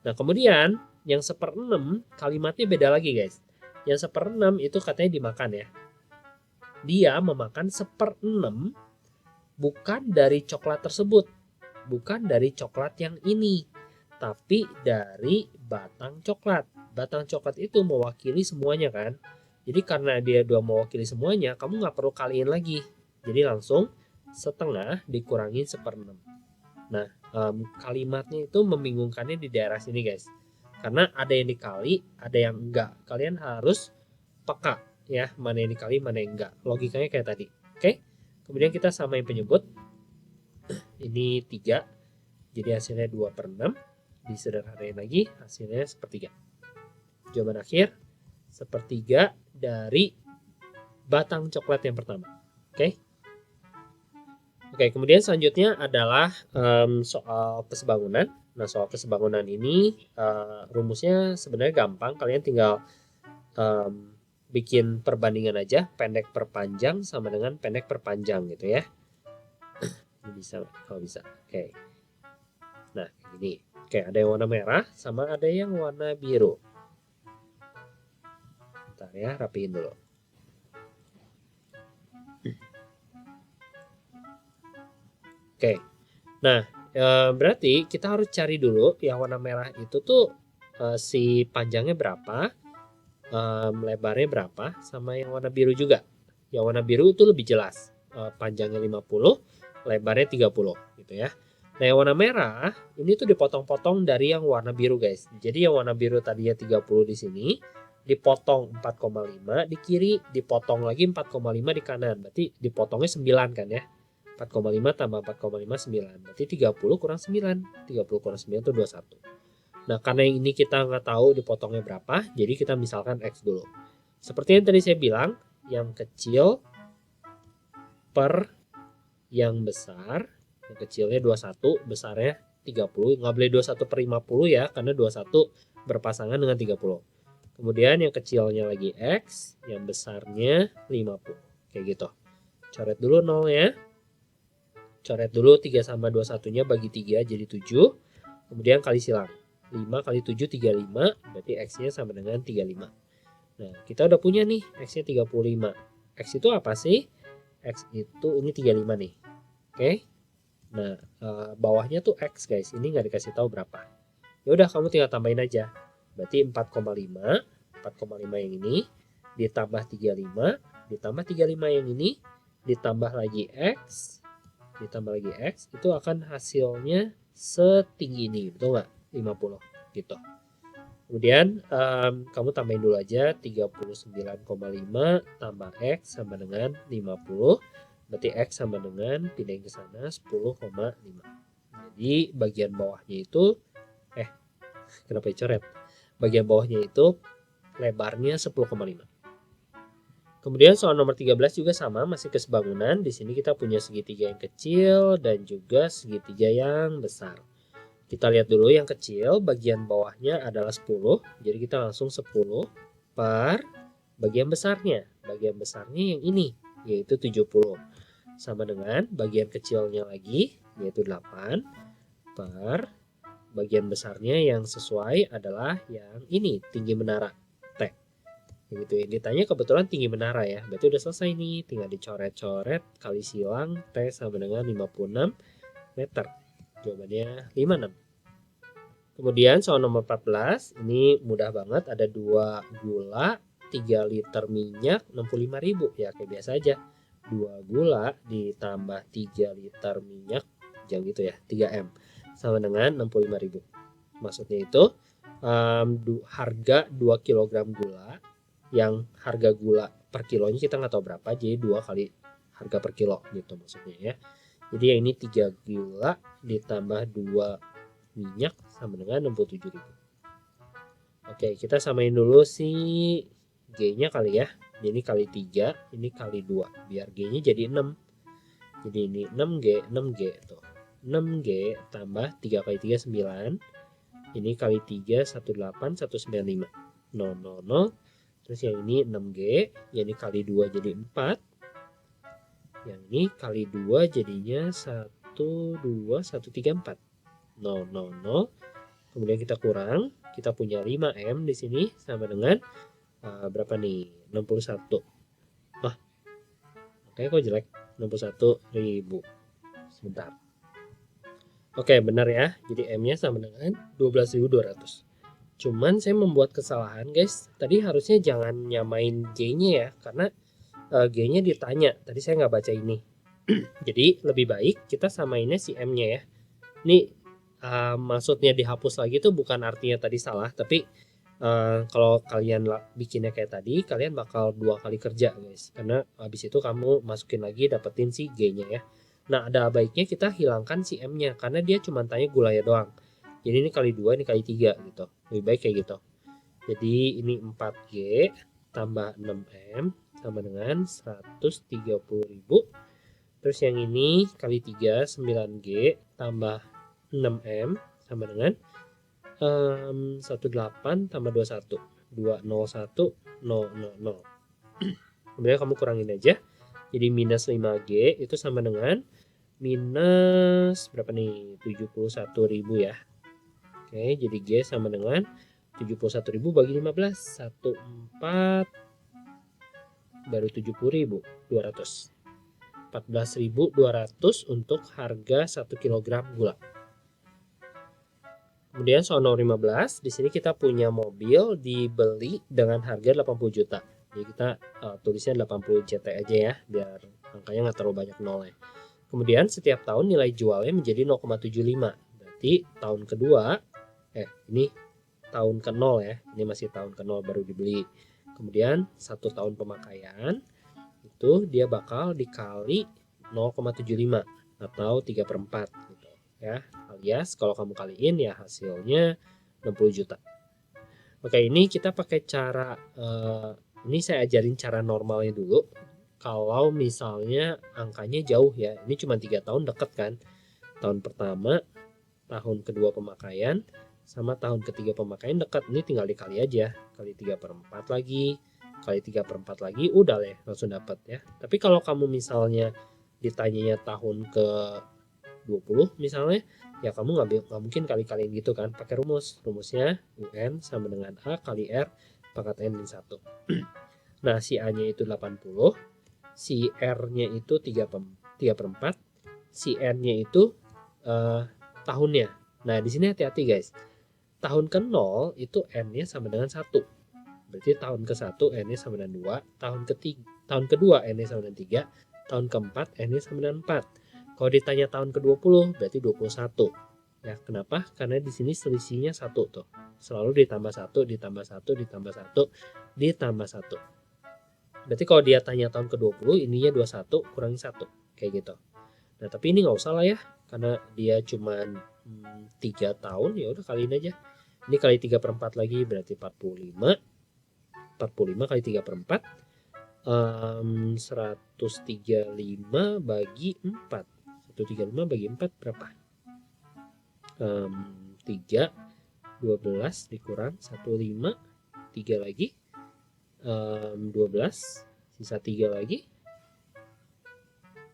Nah kemudian yang 1/6 kalimatnya beda lagi guys. Yang 1/6 itu katanya dimakan ya. Dia memakan 1/6 bukan dari coklat tersebut. Bukan dari coklat yang ini, tapi dari batang coklat. Batang coklat itu mewakili semuanya kan. Jadi karena dia udah mewakili semuanya, kamu nggak perlu kaliin lagi. Jadi langsung setengah dikurangi 1/6. Nah, kalimatnya itu membingungkannya di daerah sini guys. Karena ada yang dikali, ada yang enggak. Kalian harus peka ya, mana yang dikali, mana yang enggak. Logikanya kayak tadi. Oke? Kemudian kita samain penyebut. Ini 3. Jadi hasilnya 2/6. Disederhanain lagi, hasilnya 1/3. Jawaban akhir 1/3 dari batang coklat yang pertama. Oke? Oke, kemudian selanjutnya adalah soal kesebangunan. Nah, soal kesebangunan ini rumusnya sebenarnya gampang. Kalian tinggal bikin perbandingan aja, pendek per panjang sama dengan pendek per panjang gitu ya. Ini bisa, kalau bisa. Oke. Nah, ini. Oke, ada yang warna merah sama ada yang warna biru. Bentar ya, rapiin dulu. Oke. Nah, berarti kita harus cari dulu yang warna merah itu tuh si panjangnya berapa, lebarnya berapa, sama yang warna biru juga. Yang warna biru itu lebih jelas. Panjangnya 50, lebarnya 30 gitu ya. Nah, yang warna merah ini tuh dipotong-potong dari yang warna biru guys. Jadi yang warna biru tadinya 30 di sini, dipotong 4,5 di kiri, dipotong lagi 4,5 di kanan. Berarti dipotongnya 9 kan ya. 4,5 tambah 4,5 9. Berarti 30 kurang 9. 30 kurang 9 itu 21. Nah, karena yang ini kita nggak tahu dipotongnya berapa, jadi kita misalkan X dulu. Seperti yang tadi saya bilang, yang kecil per yang besar. Yang kecilnya 21, besarnya 30. Nggak boleh 21 per 50 ya, karena 21 berpasangan dengan 30. Kemudian yang kecilnya lagi X, yang besarnya 50. Kayak gitu. Coret dulu 0 ya. Coret dulu 3 sama 21-nya bagi 3 jadi 7. Kemudian kali silang. 5 kali 7 35, berarti X-nya sama dengan 35. Nah, kita udah punya nih X-nya 35. X itu apa sih? X itu ini 35 nih. Oke. Nah, bawahnya tuh X guys. Ini nggak dikasih tahu berapa. Ya udah, kamu tinggal tambahin aja. Berarti 4,5. 4,5 yang ini ditambah 35, ditambah 35 yang ini, ditambah lagi X, ditambah lagi X, itu akan hasilnya setinggi ini, betul nggak? 50 gitu. Kemudian kamu tambahin dulu aja 39,5 tambah X sama dengan 50. Berarti X sama dengan, pindahin ke sana, 10,5. Jadi bagian bawahnya itu, kenapa dicoret? Bagian bawahnya itu lebarnya 10,5. Kemudian soal nomor 13 juga sama, masih kesebangunan. Di sini kita punya segitiga yang kecil dan juga segitiga yang besar. Kita lihat dulu yang kecil, bagian bawahnya adalah 10. Jadi kita langsung 10 per bagian besarnya. Bagian besarnya yang ini, yaitu 70. Sama dengan bagian kecilnya lagi, yaitu 8 per bagian besarnya yang sesuai adalah yang ini, tinggi menara T. Gitu ya. Ditanya kebetulan tinggi menara ya, berarti udah selesai nih, tinggal dicoret-coret kali silang T sama dengan 56 meter. Jawabannya 56. Kemudian soal nomor 14, ini mudah banget, ada 2 gula, 3 liter minyak, 65.000 ya, kayak biasa aja. 2 gula ditambah 3 liter minyak, jangan gitu ya, 3M sama dengan 65.000. Maksudnya itu harga 2 kg gula, yang harga gula per kilonya kita nggak tahu berapa, jadi 2 kali harga per kilo gitu maksudnya ya. Jadi yang ini 3 gula ditambah 2 minyak sama dengan 67.000. Oke, kita samain dulu si G-nya kali ya. Ini kali 3, ini kali 2, biar G-nya jadi 6. Jadi ini 6G, 6G tuh. 6G tambah 3 kali 3 9. Ini kali 3 18 195. 0 0 0. Terus yang ini 6G, yang ini kali 2 jadi 4. Yang ini kali 2 jadinya 1 2 134. 0 0 0. Kemudian kita kurang, kita punya 5M di sini sama dengan berapa nih? 61. Wah, oke kok jelek. 61.000. Sebentar. Oke, benar ya. Jadi M-nya sama dengan 12.200. Cuman saya membuat kesalahan, guys. Tadi harusnya jangan nyamain G-nya ya, karena G-nya ditanya. Tadi saya nggak baca ini. Jadi lebih baik kita samainnya si M-nya ya. Ini maksudnya dihapus lagi itu bukan artinya tadi salah, tapi kalau kalian bikinnya kayak tadi, kalian bakal 2 kali kerja guys, karena habis itu kamu masukin lagi dapetin si G-nya ya. Nah, ada baiknya kita hilangkan si M-nya karena dia cuma tanya gulanya doang. Jadi ini kali 2, ini kali 3 gitu. Lebih baik kayak gitu. Jadi ini 4G tambah 6M sama dengan 130.000. Terus yang ini kali 3 9G tambah 6M sama dengan 18 tambah 21 201 000. Kemudian kamu kurangin aja, jadi minus 5G itu sama dengan minus berapa nih, 71.000 ya. Oke, jadi G sama dengan 71.000 bagi 15 14 baru 70.200. 14.200 untuk harga 1 kg gula. Kemudian soal nomor 15, di sini kita punya mobil dibeli dengan harga 80 juta. Jadi kita tulisnya 80 JT aja ya, biar angkanya nggak terlalu banyak nolnya. Kemudian setiap tahun nilai jualnya menjadi 0,75. Berarti tahun kedua, ini tahun ke-0 ya, ini masih tahun ke-0 baru dibeli. Kemudian 1 tahun pemakaian, itu dia bakal dikali 0,75 atau 3/4 gitu ya, alias kalau kamu kaliin ya hasilnya 60 juta. Oke, ini kita pakai cara ini saya ajarin cara normalnya dulu. Kalau misalnya angkanya jauh ya, ini cuma 3 tahun deket kan, tahun pertama, tahun kedua pemakaian sama tahun ketiga pemakaian dekat, ini tinggal dikali aja, kali 3/4 lagi, kali 3/4 lagi, udah deh langsung dapat ya. Tapi kalau kamu misalnya ditanyanya tahun ke 20 misalnya, ya kamu nggak mungkin kali-kaliin gitu kan, pakai rumusnya UN sama dengan A kali R pangkat N min 1. Nah, si A-nya itu 80, si R-nya itu 3/4, si N-nya itu tahunnya. Nah, di sini hati-hati guys. Tahun ke-0 itu N-nya sama dengan 1. Berarti tahun ke-1 N-nya sama dengan 2, tahun kedua N-nya sama dengan 3, tahun keempat N-nya sama dengan 4. Kalau ditanya tahun ke-20 berarti 21. Ya, kenapa? Karena di sini selisihnya 1 tuh. Selalu ditambah 1, ditambah 1, ditambah 1, ditambah 1. Berarti kalau dia tanya tahun ke-20 ininya 21 kurangi 1 kayak gitu. Nah, tapi ini nggak usah lah ya, karena dia cuma 3 tahun, ya udah kaliin aja. Ini kali 3/4 lagi berarti 45. 45 kali 3/4. 135 bagi 4. 135 bagi 4 berapa? 3, 12 dikurang 15, 3 lagi, 12, sisa 3 lagi.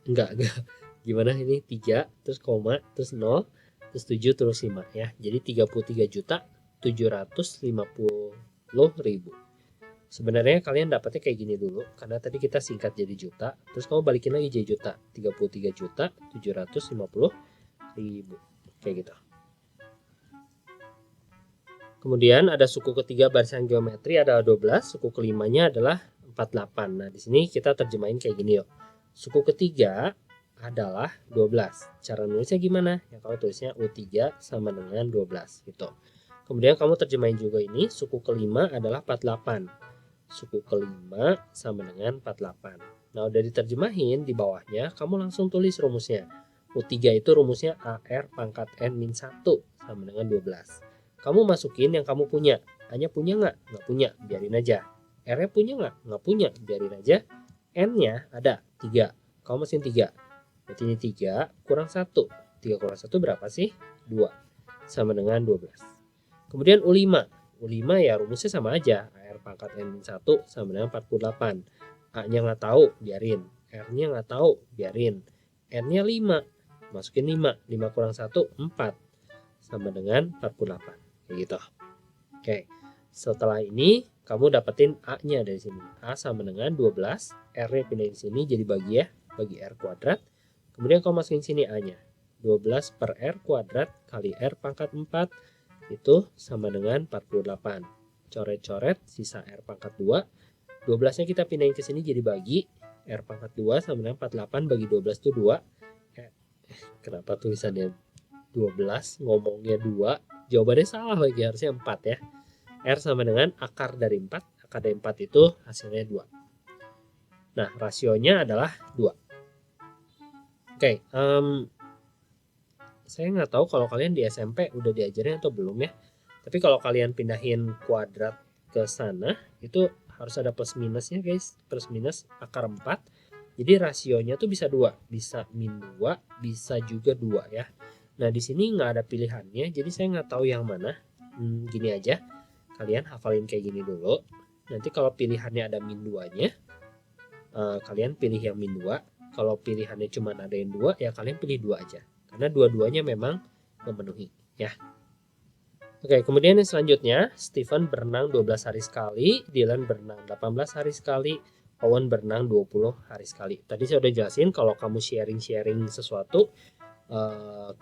Enggak. Gimana ini? 3, terus koma, terus 0, terus 7, terus 5 ya. Jadi 33.750.000. Sebenarnya kalian dapatnya kayak gini dulu, karena tadi kita singkat jadi juta, terus kamu balikin lagi jadi juta. 33.750.000. Kayak gitu. Kemudian ada suku ketiga barisan geometri adalah 12, suku kelimanya adalah 48. Nah, di sini kita terjemahin kayak gini yuk. Suku ketiga adalah 12. Cara nulisnya gimana? Ya kalau tulisnya U3 sama dengan 12 gitu. Kemudian kamu terjemahin juga ini, suku kelima adalah 48. Suku kelima sama dengan 48. Nah, udah diterjemahin di bawahnya, kamu langsung tulis rumusnya. U3 itu rumusnya AR pangkat N min 1 sama dengan 12. Kamu masukin yang kamu punya. A-nya punya nggak? Nggak punya, biarin aja. R-nya punya nggak? Nggak punya, biarin aja. N-nya ada, 3. Kamu masukin 3. Berarti ini 3 kurang 1. 3 kurang 1 berapa sih? 2. Sama dengan 12. Kemudian U5. U5 ya rumusnya sama aja. AR pangkat N-1 sama dengan 48. A-nya nggak tahu, biarin. R-nya nggak tahu, biarin. N-nya 5. Masukin 5. 5 kurang 1, 4. Sama dengan 48. Kayak gitu. Oke. Setelah ini, kamu dapetin A-nya dari sini. A sama dengan 12. R-nya pindahin sini jadi bagi ya. Bagi R kuadrat. Kemudian kamu masukin sini A-nya. 12 per R kuadrat kali R pangkat 4. Itu sama dengan 48. Coret-coret sisa R pangkat 2. 12 nya kita pindahin ke sini jadi bagi. R pangkat 2 sama dengan 48 bagi 12 itu 2. Kenapa tulisannya 12 ngomongnya 2? Jawabannya salah lagi, harusnya 4 ya. R sama dengan akar dari 4. Akar dari 4 itu hasilnya 2. Nah, rasionya adalah 2. Oke, saya nggak tahu kalau kalian di SMP udah diajarin atau belum ya. Tapi kalau kalian pindahin kuadrat ke sana, itu harus ada plus minusnya guys. Plus minus akar 4. Jadi rasionya tuh bisa 2. Bisa min 2, bisa juga 2 ya. Nah, di sini nggak ada pilihannya, jadi saya nggak tahu yang mana. Gini aja, kalian hafalin kayak gini dulu. Nanti kalau pilihannya ada min 2-nya, kalian pilih yang min 2. Kalau pilihannya cuma ada yang 2, ya kalian pilih 2 aja. Karena dua-duanya memang memenuhi ya. Oke, kemudian yang selanjutnya, Stephen berenang 12 hari sekali, Dylan berenang 18 hari sekali, Owen berenang 20 hari sekali. Tadi saya udah jelasin kalau kamu sharing-sharing sesuatu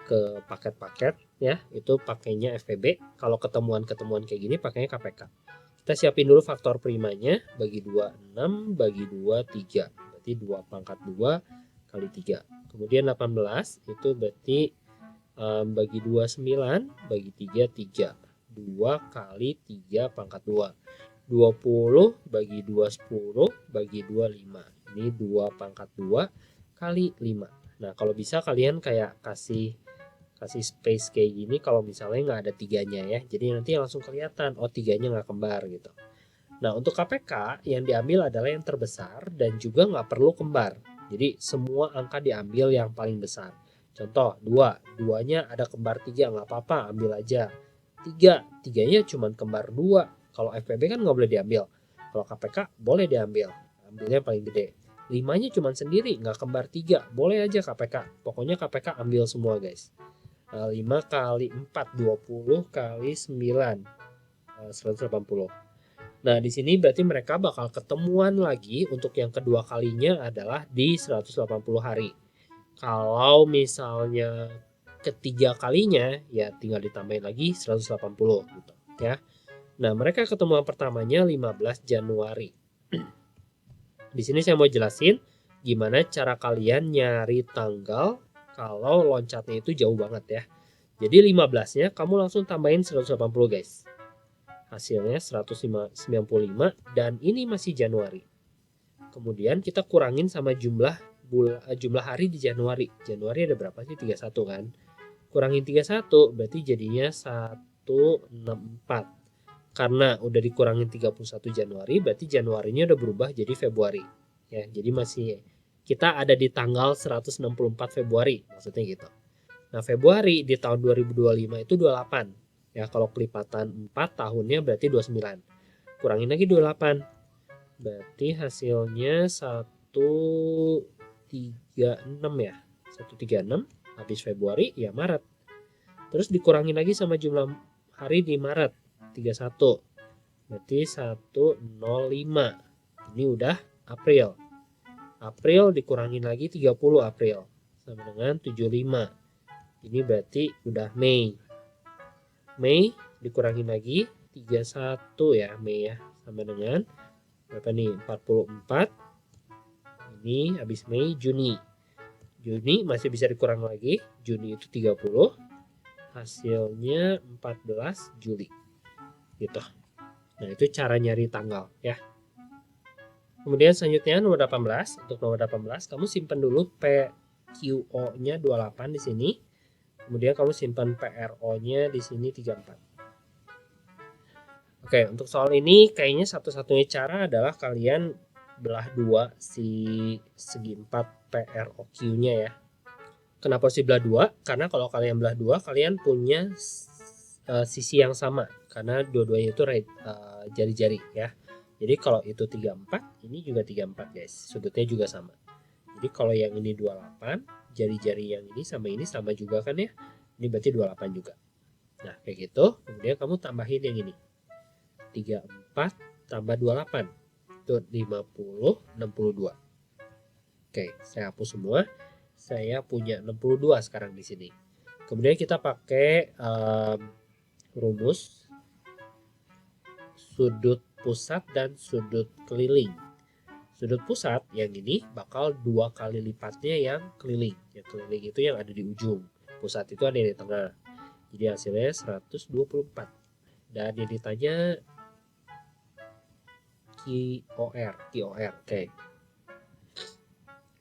ke paket-paket ya, itu pakainya FPB. Kalau ketemuan-ketemuan kayak gini pakainya KPK. Kita siapin dulu faktor primanya, bagi 2 6, bagi 2 3. Berarti 2 pangkat 2 kali 3. Kemudian 18 itu berarti bagi 2 9, bagi 3 3. 2 kali 3 pangkat 2. 20 bagi 2 10, bagi 2 5. Ini 2 pangkat 2 kali 5. Nah, kalau bisa kalian kayak kasih space kayak gini kalau misalnya nggak ada 3-nya ya. Jadi nanti langsung kelihatan, oh 3-nya nggak kembar gitu. Nah, untuk KPK yang diambil adalah yang terbesar dan juga nggak perlu kembar. Jadi semua angka diambil yang paling besar. Contoh 2, 2-nya ada kembar 3, nggak apa-apa, ambil aja. 3, 3-nya cuma kembar 2. Kalau FPB kan nggak boleh diambil. Kalau KPK boleh diambil, ambilnya paling gede. 5-nya cuma sendiri, nggak kembar 3, boleh aja KPK. Pokoknya KPK ambil semua guys. 5 kali 4, 20 kali 9, 180. Nah, di sini berarti mereka bakal ketemuan lagi untuk yang kedua kalinya adalah di 180 hari. Kalau misalnya ketiga kalinya ya tinggal ditambahin lagi 180 gitu ya. Nah, mereka ketemuan pertamanya 15 Januari. Di sini saya mau jelasin gimana cara kalian nyari tanggal kalau loncatnya itu jauh banget ya. Jadi 15-nya kamu langsung tambahin 180 guys. Hasilnya 195 dan ini masih Januari. Kemudian kita kurangin sama jumlah hari di Januari. Januari ada berapa sih? 31 kan. Kurangin 31 berarti jadinya 164. karena udah dikurangin 31 Januari, berarti Januarinya udah berubah jadi Februari. Ya, jadi masih kita ada di tanggal 164 Februari, maksudnya gitu. Nah, Februari di tahun 2025 itu 28. Ya, kalau kelipatan 4 tahunnya berarti 29. Kurangin lagi 28. Berarti hasilnya 136 ya. 136 habis Februari ya Maret. Terus dikurangin lagi sama jumlah hari di Maret. 31. Berarti 105. Ini udah April. April dikurangin lagi 30 April. Sama dengan 75. Ini berarti udah Mei. Mei dikurangin lagi 31 ya Mei ya. Sama dengan berapa nih? 44. Ini habis Mei, Juni. Juni masih bisa dikurang lagi. Juni itu 30. Hasilnya 14 Juli. Gitu. Nah, itu cara nyari tanggal ya. Kemudian selanjutnya nomor 18. Untuk nomor 18 kamu simpan dulu PQO-nya 28 di sini. Kemudian kamu simpan PRO-nya di sini 34. Oke, untuk soal ini kayaknya satu-satunya cara adalah kalian belah dua si segi 4 PROQ-nya ya. Kenapa sih belah dua? Karena kalau kalian belah dua, kalian punya sisi yang sama karena dua-duanya itu jari-jari ya. Jadi kalau itu 34, ini juga 34 guys. Sudutnya juga sama. Jadi kalau yang ini 28, jari-jari yang ini sama juga kan ya. Ini berarti 28 juga. Nah, kayak gitu. Kemudian kamu tambahin yang ini. 34 tambah 28. Itu 50, 62. Oke, saya hapus semua. Saya punya 62 sekarang di sini. Kemudian kita pakai rumus sudut pusat dan sudut keliling. Sudut pusat yang ini bakal 2 kali lipatnya yang keliling. Yang keliling itu yang ada di ujung. Pusat itu ada di tengah. Jadi hasilnya 124. Dan yang ditanya QOR. Oke.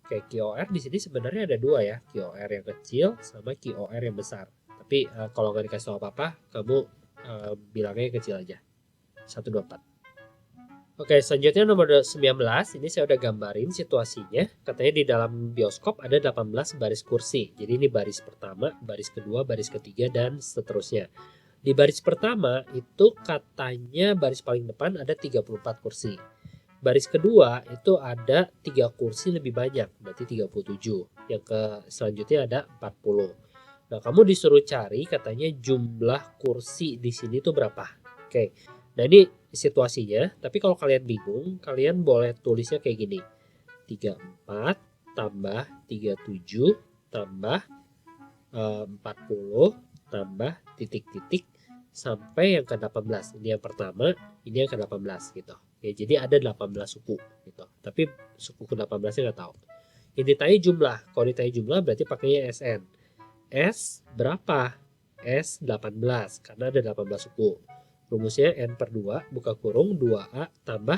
Oke, QOR di sini sebenarnya ada dua ya. QOR yang kecil sama QOR yang besar. Tapi kalau nggak dikasih tahu apa-apa, kamu bilangnya yang kecil aja. 124. Oke, selanjutnya nomor 19. Ini saya udah gambarin situasinya. Katanya di dalam bioskop ada 18 baris kursi. Jadi ini baris pertama, baris kedua, baris ketiga, dan seterusnya. Di baris pertama itu katanya baris paling depan ada 34 kursi. Baris kedua itu ada 3 kursi lebih banyak, berarti 37. Yang selanjutnya ada 40. Nah, kamu disuruh cari katanya jumlah kursi di sini tuh berapa. Oke. Nah, ini situasinya, tapi kalau kalian bingung, kalian boleh tulisnya kayak gini. 34 tambah 37 tambah 40 tambah titik-titik sampai yang ke 18. Ini yang pertama, ini yang ke 18 gitu. Ya, jadi ada 18 suku gitu. Tapi suku ke 18-nya nggak tahu. Yang ditanya jumlah. Kalau ditanya jumlah berarti pakainya SN. S berapa? S 18 karena ada 18 suku. Rumusnya N per 2 buka kurung 2A tambah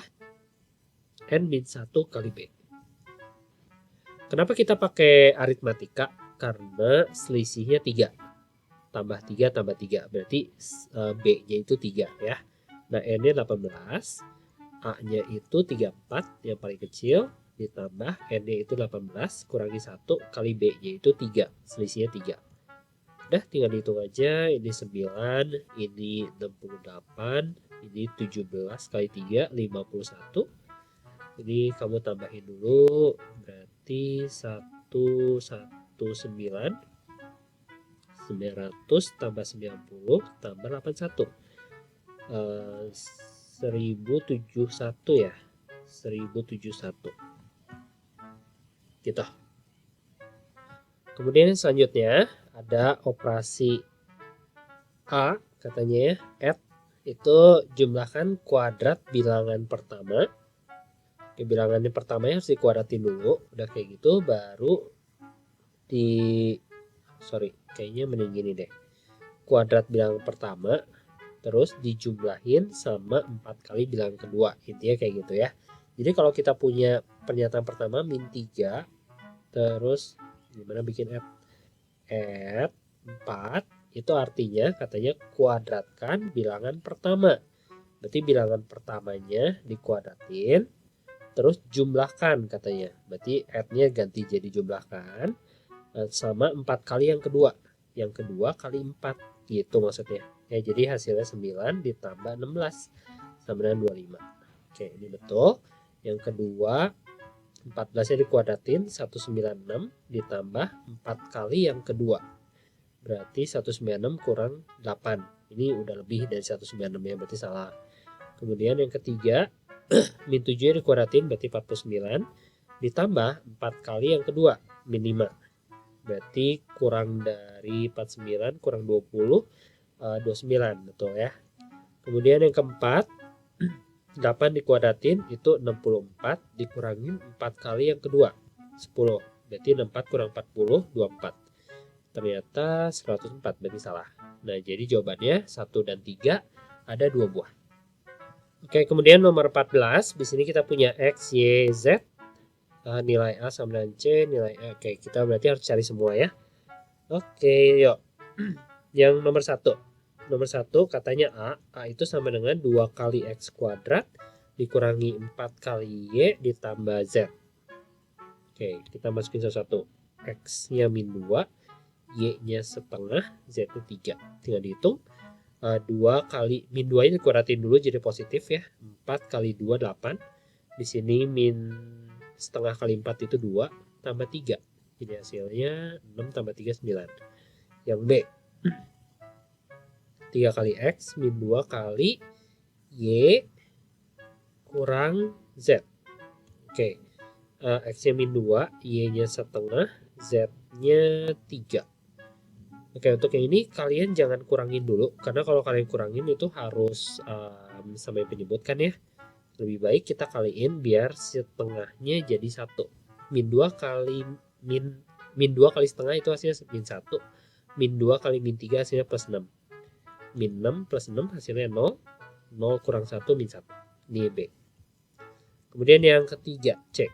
N min 1 kali B. Kenapa kita pakai aritmatika? Karena selisihnya 3. Tambah 3 tambah 3. Berarti B-nya itu 3 ya. Nah, N-nya 18. A-nya itu 34 yang paling kecil. Ditambah N-nya itu 18. Kurangi 1 kali B-nya itu 3. Selisihnya 3. Udah tinggal dihitung aja. Ini 9. Ini 68. Ini 17 kali 3. 51. Ini kamu tambahin dulu. Berarti 119. 900 tambah 90 tambah 81. 1071 ya. 1071. Gitu. Kemudian selanjutnya ada operasi A katanya ya. Add itu jumlahkan kuadrat bilangan pertama. Bilangan yang pertamanya harus dikuadratin dulu. Udah kayak gitu baru kayaknya mending gini deh. Kuadrat bilangan pertama terus dijumlahin sama 4 kali bilangan kedua. Intinya kayak gitu ya. Jadi kalau kita punya pernyataan pertama min 3 terus gimana bikin add 4 itu artinya katanya kuadratkan bilangan pertama. Berarti bilangan pertamanya dikuadratin, terus jumlahkan katanya. Berarti add-nya ganti jadi jumlahkan sama 4 kali yang kedua. Yang kedua kali 4 gitu maksudnya. Ya, jadi hasilnya 9 ditambah 16 sama dengan 25. Oke, ini betul. Yang kedua 14-nya dikuadratin 196 ditambah 4 kali yang kedua. Berarti 196 kurang 8. Ini udah lebih dari 196 ya, berarti salah. Kemudian yang ketiga min 7-nya dikuadratin berarti 49 ditambah 4 kali yang kedua min 5. Berarti kurang dari 49 kurang 20 29 betul ya. Kemudian yang keempat 8 dikuadratin itu 64 dikurangin 4 kali yang kedua 10. Berarti 64 kurang 40 24. Ternyata 104 berarti salah. Nah, jadi jawabannya 1 dan 3 ada 2 buah. Oke, kemudian nomor 14 di sini kita punya X, Y, Z. Nilai A sama dengan C, nilai A. Oke, kita berarti harus cari semua ya. Oke, yuk. Yang nomor 1. Nomor 1 katanya A itu sama dengan 2 kali X kuadrat dikurangi 4 kali Y ditambah Z. Oke, kita masukin satu-satu. X-nya min 2, Y-nya setengah, Z-nya 3. Tinggal dihitung. 2 kali min 2 ini dikuadratin dulu jadi positif ya. 4 kali 2 8. Di sini min setengah kali 4 itu 2 tambah 3. Jadi hasilnya 6 tambah 3 9. Yang B 3 kali X min 2 kali Y kurang Z. Oke, X-nya min 2, Y-nya setengah, Z-nya 3. Oke, untuk yang ini kalian jangan kurangin dulu, karena kalau kalian kurangin itu harus sampai penyebutkan ya. Lebih baik kita kaliin biar setengahnya jadi 1. Min 2 kali min 2 kali setengah itu hasilnya min 1. Min 2 kali min 3 hasilnya plus 6. Min 6 plus 6 hasilnya 0. 0 kurang 1 min 1. Ini B. Kemudian yang ketiga C.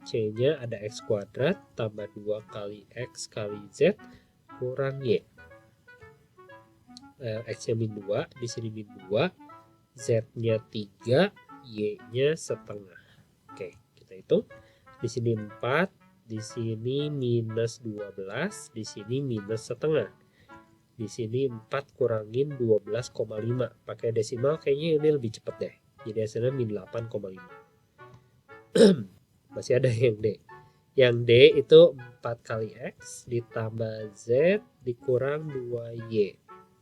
C-nya ada X kuadrat tambah 2 kali X kali Z kurang Y. X-nya min 2, di sini min 2, Z-nya 3, Y-nya setengah. Oke, kita hitung. Di sini 4, di sini minus 12, di sini minus setengah. Di sini 4 kurangin 12,5. Pakai desimal kayaknya ini lebih cepat deh. Jadi hasilnya min 8,5. Masih ada yang D. Yang D itu 4 kali X ditambah Z dikurang 2Y.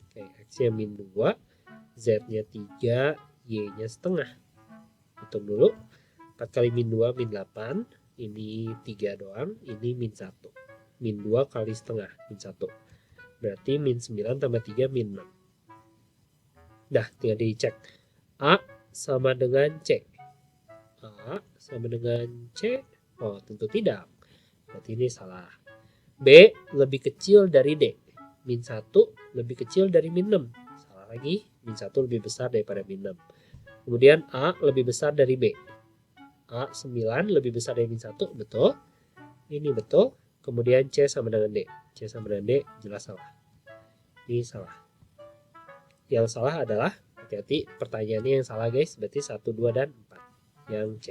Oke, X-nya min 2, Z-nya 3, Y-nya setengah. Hitung dulu. 4 kali min 2 min 8. Ini 3 doang. Ini min 1. Min 2 kali setengah min 1. Berarti min 9 tambah 3 min 6. Dah, tinggal dicek. A sama dengan C. A sama dengan C. Oh, tentu tidak. Berarti ini salah. B lebih kecil dari D. Min 1 lebih kecil dari min 6. Salah lagi. Min 1 lebih besar daripada min 6. Kemudian A lebih besar dari B. A 9 lebih besar dari min 1. Betul. Ini betul. Kemudian C sama dengan D. C sama dengan D jelas salah. Ini salah. Yang salah adalah, hati-hati pertanyaannya yang salah guys. Berarti 1, 2, dan 4. Yang C.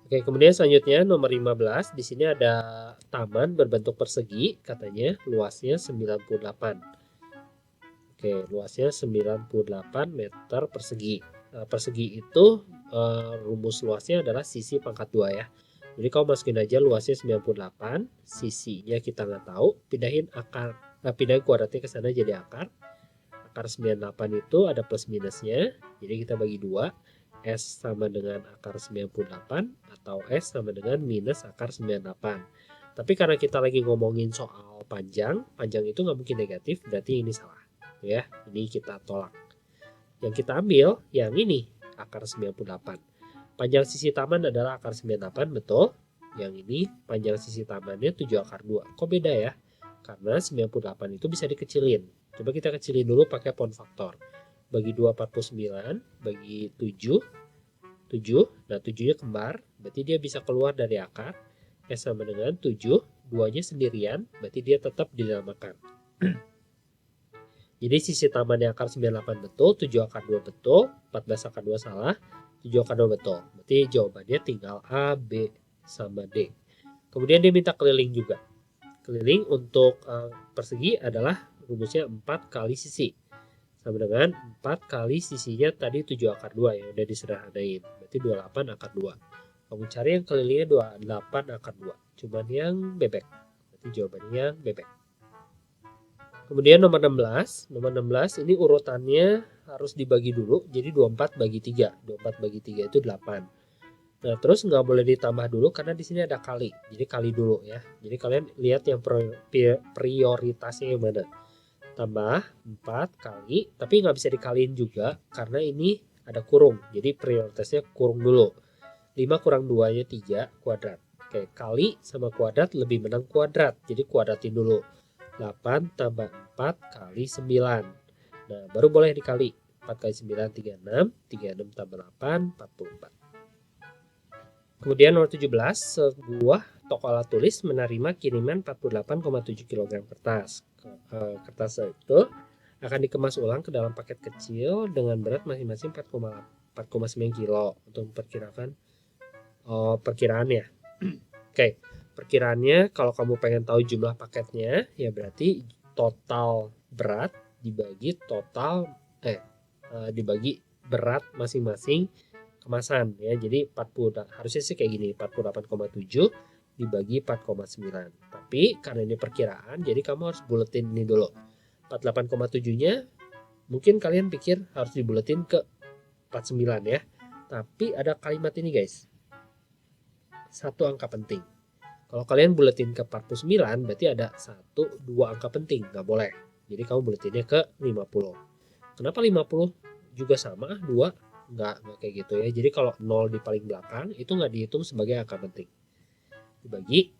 Oke, kemudian selanjutnya nomor 15. Di sini ada taman berbentuk persegi. Katanya luasnya 98. Oke, luasnya 98 meter persegi. Persegi itu rumus luasnya adalah sisi pangkat 2 ya. Jadi kau masukin aja luasnya 98, sisinya kita nggak tahu, pindahin kuadratnya ke sana jadi akar. Akar 98 itu ada plus minusnya, jadi kita bagi 2. S sama dengan akar 98 atau S sama dengan minus akar 98. Tapi karena kita lagi ngomongin soal panjang itu nggak mungkin negatif, berarti ini salah. Ya, ini kita tolak. Yang kita ambil yang ini, akar 98. Panjang sisi taman adalah akar 98, betul. Yang ini panjang sisi tamannya 7 akar 2. Kok beda ya? Karena 98 itu bisa dikecilin. Coba kita kecilin dulu pakai pound faktor. Bagi 2 49, bagi 7. 7, nah 7-nya kembar, berarti dia bisa keluar dari akar. S sama dengan 7, 2-nya sendirian, berarti dia tetap di dalam akar. Jadi sisi tambahannya akar 98 betul, 7 akar 2 betul, 14 akar 2 salah, 7 akar 2 betul. Berarti jawabannya tinggal A, B, sama D. Kemudian dia minta keliling juga. Keliling untuk persegi adalah rumusnya 4 kali sisi. Sama dengan 4 kali sisinya tadi 7 akar 2 yang udah disederhanain. Berarti 28 akar 2. Kamu cari yang kelilingnya 28 akar 2. Cuman yang bebek. Berarti jawabannya bebek. Kemudian nomor 16. Nomor 16 ini urutannya harus dibagi dulu. Jadi 24 bagi 3. 24 bagi 3 itu 8. Nah, terus nggak boleh ditambah dulu karena di sini ada kali. Jadi kali dulu ya. Jadi kalian lihat yang prioritasnya yang mana. Tambah 4 kali, tapi nggak bisa dikaliin juga karena ini ada kurung. Jadi prioritasnya kurung dulu. 5 kurang 2-nya 3 kuadrat. Oke, kali sama kuadrat lebih menang kuadrat. Jadi kuadratin dulu. 8 tambah 4 kali 9. Nah, baru boleh dikali. 4 kali 9, 36. 36 tambah 8, 44. Kemudian nomor 17, sebuah toko alat tulis menerima kiriman 48,7 kg kertas. Kertas itu akan dikemas ulang ke dalam paket kecil dengan berat masing-masing 4,9 kilo untuk perkiraannya. Oke, perkiraannya kalau kamu pengen tahu jumlah paketnya ya berarti total berat dibagi dibagi berat masing-masing kemasan ya. Jadi 40 harusnya sih kayak gini, 48,7 dibagi 4,9. Tapi karena ini perkiraan jadi kamu harus buletin ini dulu. 48,7-nya mungkin kalian pikir harus dibuletin ke 49 ya. Tapi ada kalimat ini guys. Satu angka penting. Kalau kalian buletin ke 49 berarti ada 1, 2 angka penting, nggak boleh. Jadi kamu buletinnya ke 50. Kenapa 50 juga sama 2? Nggak kayak gitu ya. Jadi kalau 0 di paling belakang itu nggak dihitung sebagai angka penting. Dibagi,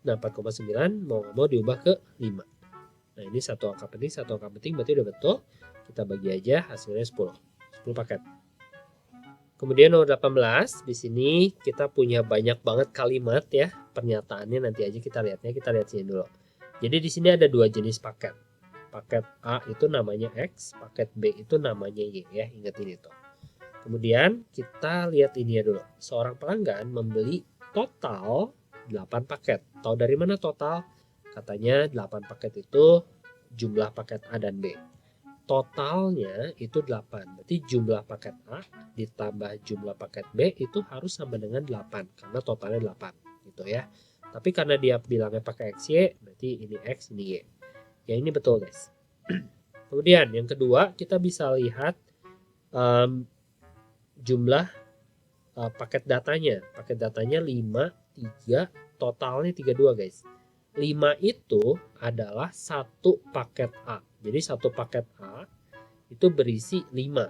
nah 4,9 mau diubah ke 5. Nah ini satu angka penting berarti udah betul. Kita bagi aja hasilnya 10 paket. Kemudian nomor 18, di sini kita punya banyak banget kalimat ya. Pernyataannya nanti aja kita lihatnya, kita lihat sini dulu. Jadi di sini ada dua jenis paket. Paket A itu namanya X, paket B itu namanya Y ya, ingat ini tuh. Kemudian kita lihat ini ya dulu. Seorang pelanggan membeli total 8 paket. Tahu dari mana total? Katanya 8 paket itu jumlah paket A dan B. Totalnya itu 8. Berarti jumlah paket A ditambah jumlah paket B itu harus sama dengan 8 karena totalnya 8 gitu ya. Tapi karena dia bilangnya pakai XY, berarti ini X, ini Y. Ya ini betul guys. Kemudian yang kedua kita bisa lihat jumlah paket datanya. Paket datanya 5, 3, totalnya 32 guys. 5 itu adalah satu paket A. Jadi satu paket A itu berisi 5.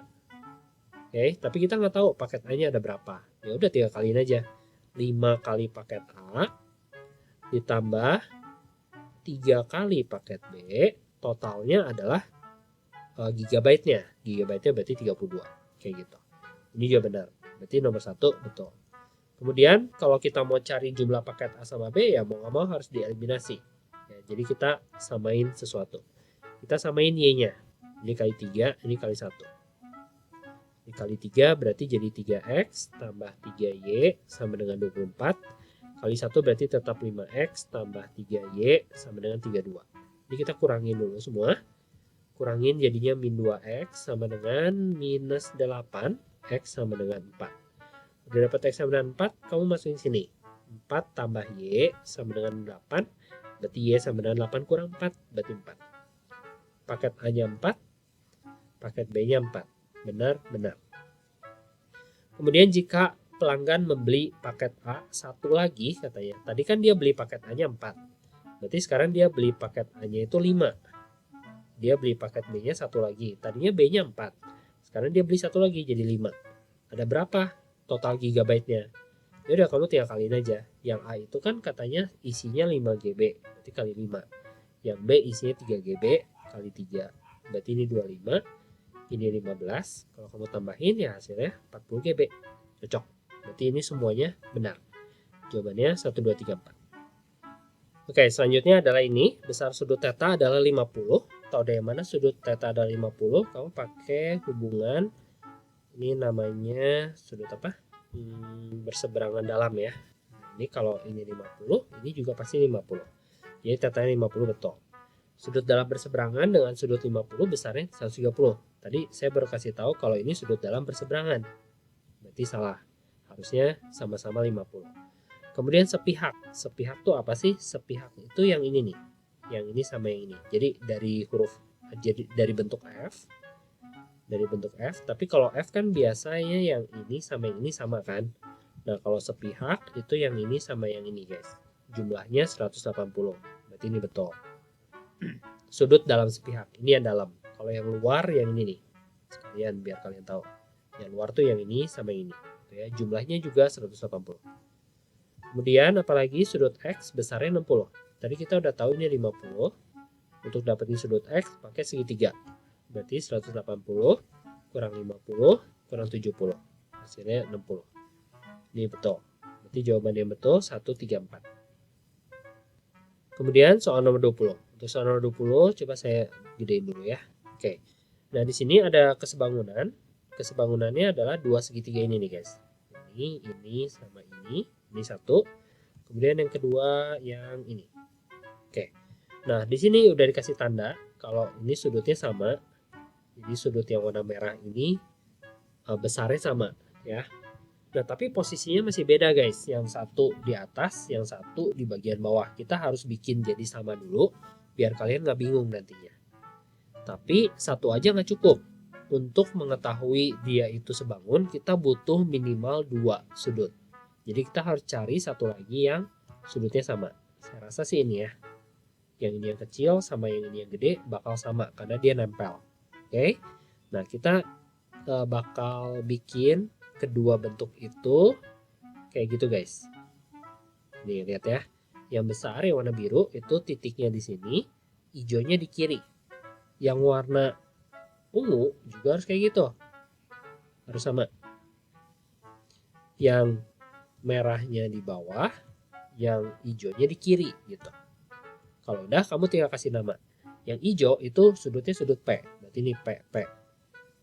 Oke, tapi kita nggak tahu paket A-nya ada berapa. Ya udah tinggal kaliin aja. 5 kali paket A ditambah 3 kali paket B, totalnya adalah gigabyte-nya. Gigabyte-nya berarti 32. Kayak gitu. Ini juga benar. Berarti nomor 1 betul. Kemudian kalau kita mau cari jumlah paket A sama B ya mau nggak mau harus dieliminasi. Ya, jadi kita samain sesuatu. Kita samain Y-nya. Ini kali 3, ini kali 1. Ini kali 3 berarti jadi 3X tambah 3Y sama dengan 24. Kali 1 berarti tetap 5X tambah 3Y sama dengan 32. Ini kita kurangin dulu semua. Kurangin jadinya min 2X sama dengan minus 8X sama dengan 4. Udah dapat X sama dengan 4, kamu masukin sini. 4 tambah Y sama dengan 8. Berarti Y sama dengan 8 kurang 4, berarti 4. Paket A-nya 4, paket B-nya 4. Benar. Kemudian jika pelanggan membeli paket A satu lagi katanya. Tadi kan dia beli paket A-nya 4. Berarti sekarang dia beli paket A-nya itu 5. Dia beli paket B-nya satu lagi. Tadinya B-nya 4. Sekarang dia beli satu lagi jadi 5. Ada berapa total gigabyte-nya? Ya udah kamu tinggal kaliin aja. Yang A itu kan katanya isinya 5 GB. Berarti kali 5. Yang B isinya 3 GB kali 3. Berarti ini 25. Ini 15. Kalau kamu tambahin ya hasilnya 40 GB. Cocok. Berarti ini semuanya benar. Jawabannya 1, 2, 3, 4. Oke, selanjutnya adalah ini. Besar sudut theta adalah 50. tahu dari mana sudut theta ada 50, kamu pakai hubungan ini namanya sudut apa? Berseberangan dalam ya. Ini kalau ini 50, ini juga pasti 50. Jadi tetanya 50 betul. Sudut dalam berseberangan dengan sudut 50 besarnya 130. Tadi saya baru kasih tahu kalau ini sudut dalam berseberangan. Berarti salah. Harusnya sama-sama 50. Kemudian sepihak. Sepihak tuh apa sih? Sepihak itu yang ini nih. Yang ini sama yang ini. Jadi dari bentuk F. Dari bentuk F. Tapi kalau F kan biasanya yang ini sama yang ini sama kan? Nah, kalau sepihak itu yang ini sama yang ini, guys. Jumlahnya 180. Berarti ini betul. Sudut dalam sepihak. Ini yang dalam. Kalau yang luar yang ini nih. Sekalian biar kalian tahu. Yang luar tuh yang ini sama yang ini. Ya, jumlahnya juga 180. Kemudian apalagi sudut X besarnya 60. Tadi kita udah tahu ini 50. Untuk dapetin sudut X pakai segitiga. Berarti 180 kurang 50 kurang 70. Hasilnya 60. Ini betul. Berarti jawaban yang betul 134. Kemudian soal nomor 20. Untuk soal nomor 20 coba saya gedein dulu ya. Oke. Nah, di sini ada kesebangunan. Kesebangunannya adalah dua segitiga ini nih, guys. Ini sama ini. Ini satu. Kemudian yang kedua yang ini. Oke. Nah, di sini udah dikasih tanda kalau ini sudutnya sama. Jadi sudut yang warna merah ini besarnya sama ya. Nah, tapi posisinya masih beda, guys. Yang satu di atas, yang satu di bagian bawah. Kita harus bikin jadi sama dulu biar kalian nggak bingung nantinya. Tapi satu aja nggak cukup. Untuk mengetahui dia itu sebangun, kita butuh minimal 2 sudut. Jadi kita harus cari satu lagi yang sudutnya sama. Saya rasa sih ini ya. Yang ini yang kecil sama yang ini yang gede bakal sama karena dia nempel. Oke. Nah, kita bakal bikin kedua bentuk itu kayak gitu, guys. Nih, lihat ya. Yang besar yang warna biru itu titiknya di sini, hijaunya di kiri. Yang warna ungu juga harus kayak gitu. Harus sama. Yang merahnya di bawah, yang hijaunya di kiri gitu. Kalau udah kamu tinggal kasih nama. Yang hijau itu sudutnya sudut P. Berarti ini P.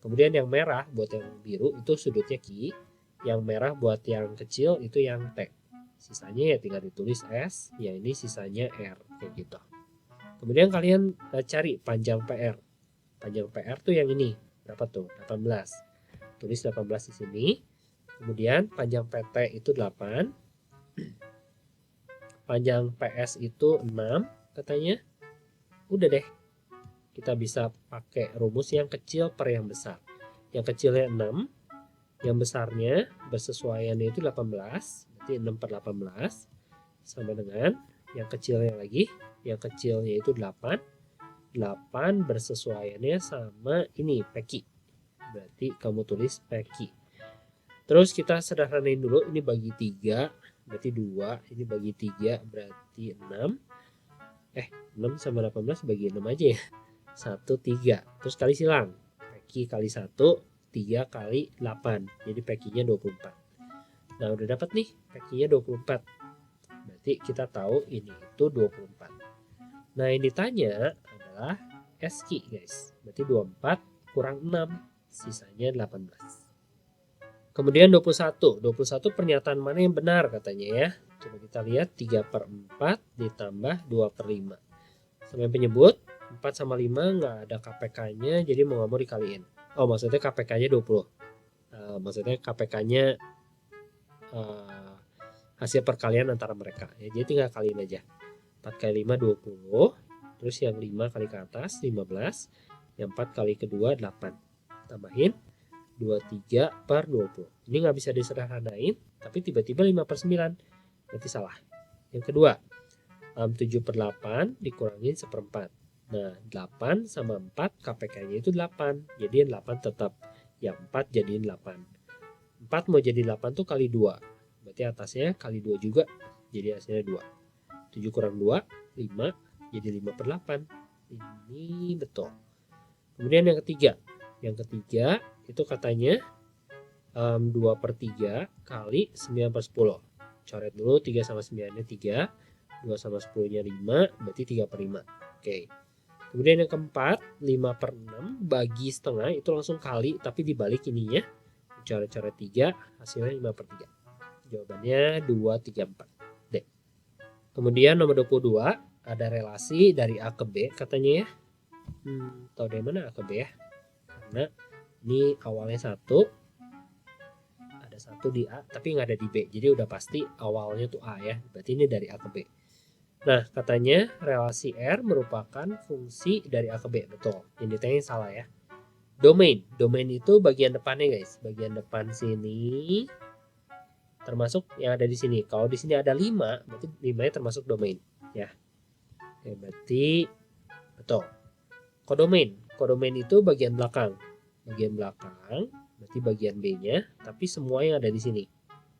Kemudian yang merah buat yang biru itu sudutnya Q. Yang merah buat yang kecil itu yang T. Sisanya ya tinggal ditulis S. Yang ini sisanya R. Kayak gitu. Kemudian kalian cari panjang PR. Panjang PR tuh yang ini. Berapa tuh? 18. Tulis 18 di sini. Kemudian panjang PT itu 8. Panjang PS itu 6 katanya. Udah deh. Kita bisa pakai rumus yang kecil per yang besar. Yang kecilnya 6. Yang besarnya bersesuaiannya itu 18. Berarti 6 per 18. Sama dengan yang kecilnya lagi. Yang kecilnya itu 8. 8 bersesuaiannya sama ini PQ. Berarti kamu tulis PQ. Terus kita sederhanain dulu. Ini bagi 3 berarti 2. Ini bagi 3 berarti 6. 6 sama 18 bagi 6 aja ya. 1, 3. Terus kali silang. PQ kali 1, 3 kali 8. Jadi PQ-nya 24. Nah, udah dapat nih PQ-nya 24. Berarti kita tahu ini itu 24. Nah, yang ditanya adalah SQ, guys. Berarti 24 kurang 6. Sisanya 18. Kemudian 21. 21 pernyataan mana yang benar katanya ya. Coba kita lihat 3 per 4 ditambah 2 per 5. Sampai penyebut 4 sama 5 nggak ada KPK-nya, jadi mau nggak mau dikaliin. Oh, maksudnya KPK-nya 20. Maksudnya KPK-nya hasil perkalian antara mereka. Ya, jadi tinggal kaliin aja. 4 kali 5, 20. Terus yang 5 kali ke atas, 15. Yang 4 kali kedua, 8. Tambahin 23 per 20. Ini nggak bisa disederhanain, tapi tiba-tiba 5 per 9. Berarti salah. Yang kedua, 7 per 8 dikurangin 1/4. Nah, 8 sama 4 KPK-nya itu 8. Jadiin 8 tetap. Yang 4 jadiin 8. 4 mau jadi 8 tuh kali 2. Berarti atasnya kali 2 juga. Jadi hasilnya 2. 7 kurang 2, 5. Jadi 5 per 8. Ini betul. Kemudian yang ketiga. Yang ketiga itu katanya 2 per 3 kali 9 per 10. Coret dulu 3 sama 9-nya 3. 2 sama 10-nya 5. Berarti 3 per 5. Oke. Kemudian yang keempat, 5/6 bagi setengah itu langsung kali, tapi dibalik ininya. Cara-cara 3, hasilnya 5/3. Jawabannya 2, 3, 4. D. Kemudian nomor 22, ada relasi dari A ke B katanya ya. Tahu dari mana A ke B ya? Karena ini awalnya 1, ada 1 di A, tapi nggak ada di B. Jadi udah pasti awalnya tuh A ya. Berarti ini dari A ke B. Nah, katanya relasi R merupakan fungsi dari A ke B. Betul. Yang ditanya salah ya. Domain. Domain itu bagian depannya guys. Bagian depan sini termasuk yang ada di sini. Kalau di sini ada 5, berarti 5-nya termasuk domain ya. Oke, berarti betul. Kodomain. Kodomain itu bagian belakang. Bagian belakang berarti bagian B-nya, tapi semua yang ada di sini.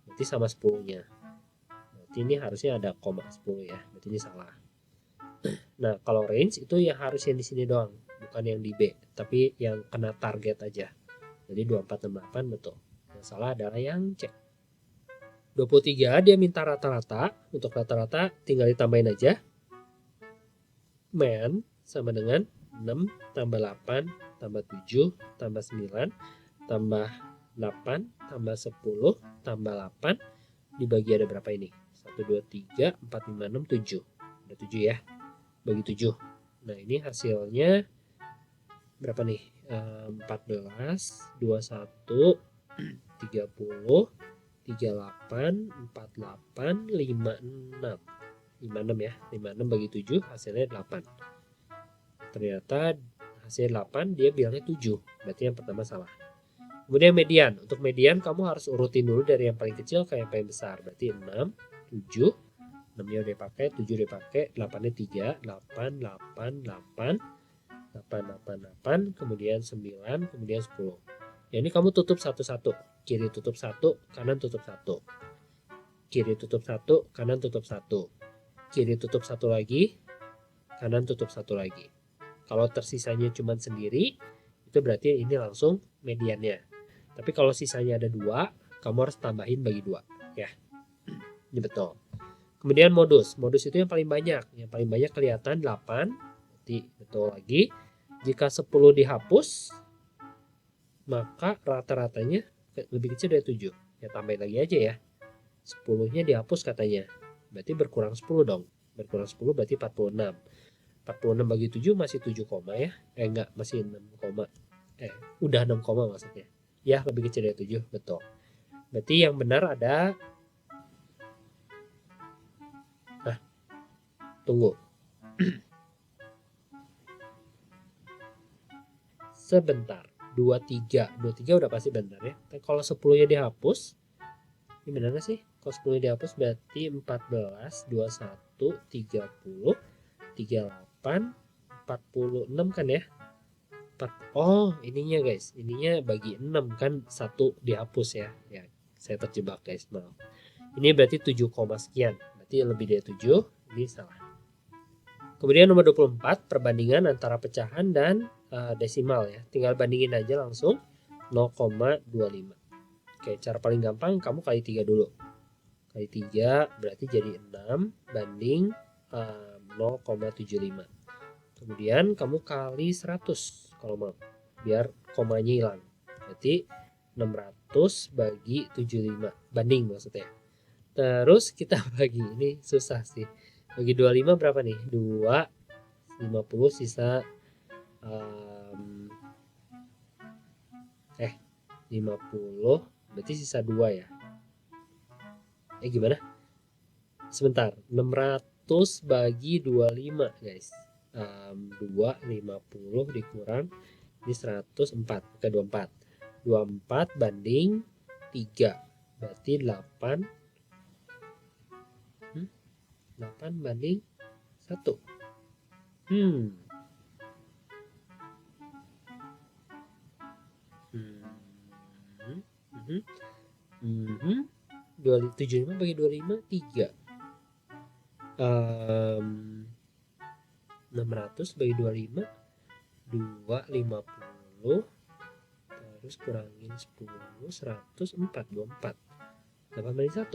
Berarti sama 10-nya. Berarti ini harusnya ada koma 10 ya. Berarti ini salah. Nah, kalau range itu yang harus yang di sini doang, bukan yang di B, tapi yang kena target aja. Jadi 2468 betul. Yang salah adalah yang C. 23 dia minta rata-rata. Untuk rata-rata tinggal ditambahin aja. Men sama dengan 6 tambah 8 tambah 7 tambah 9 tambah 8 tambah 10 tambah 8 dibagi ada berapa ini? 1, 2, 3, 4, 5, 6, 7. Ada 7 ya. Bagi 7. Nah, ini hasilnya berapa nih? 14, 21, 30, 38, 48, 56. 56 ya. 56 bagi 7 hasilnya 8. Ternyata hasil 8 dia bilangnya 7. Berarti yang pertama salah. Kemudian median. Untuk median kamu harus urutin dulu dari yang paling kecil ke yang paling besar. Berarti 6, 7, 6-nya udah dipakai, 7 udah dipakai, 8-nya 3, 8, 8, 8, 8, 8, 8, kemudian 9, kemudian 10. Ya, ini kamu tutup satu-satu. Kiri tutup 1, kanan tutup 1. Kiri tutup 1, kanan tutup 1. Kiri tutup 1 lagi, kanan tutup 1 lagi. Kalau tersisanya cuma sendiri, itu berarti ini langsung mediannya. Tapi kalau sisanya ada 2, kamu harus tambahin bagi 2 ya. Ini betul. Kemudian modus. Modus itu yang paling banyak. Yang paling banyak kelihatan 8. Berarti betul lagi. Jika 10 dihapus, maka rata-ratanya lebih kecil dari 7. Ya tambahin lagi aja ya. 10-nya dihapus katanya. Berarti berkurang 10 dong. Berkurang 10 berarti 46. 46 bagi 7 masih 7 koma ya. Enggak, masih 6 koma. Udah 6 koma maksudnya. Ya, lebih kecil dari 7, betul. Berarti yang benar ada. Nah, tunggu. Sebentar. 23. 23 udah pasti benar ya. Tapi kalau 10-nya dihapus, ini benar gak sih? Kalau 10-nya dihapus berarti 14, 21, 30, 38, 46 kan ya? Oh, ininya guys. Ininya bagi 6 kan 1 dihapus ya. Ya, saya terjebak guys, maaf. Ini berarti 7, sekian. Berarti lebih dari 7. Ini salah. Kemudian nomor 24, perbandingan antara pecahan dan desimal ya. Tinggal bandingin aja langsung 0,25. Oke, cara paling gampang kamu kali 3 dulu. Kali 3 berarti jadi 6 banding 0,75. Kemudian kamu kali 100 kalau mau, biar komanya hilang. Berarti 600 bagi 75, banding maksudnya. Terus kita bagi, ini susah sih. Bagi 25 berapa nih? 2, 50 sisa 50, berarti sisa 2 ya. Gimana? Sebentar, 600 bagi 25 guys. 250 dikurang ini 104, oke 24. 24 banding 3 berarti 8. 8 banding 1. 75 bagi 25 3. 600 bagi 25 250, terus kurangin 10, 100, 4, 24. 8 banding 1.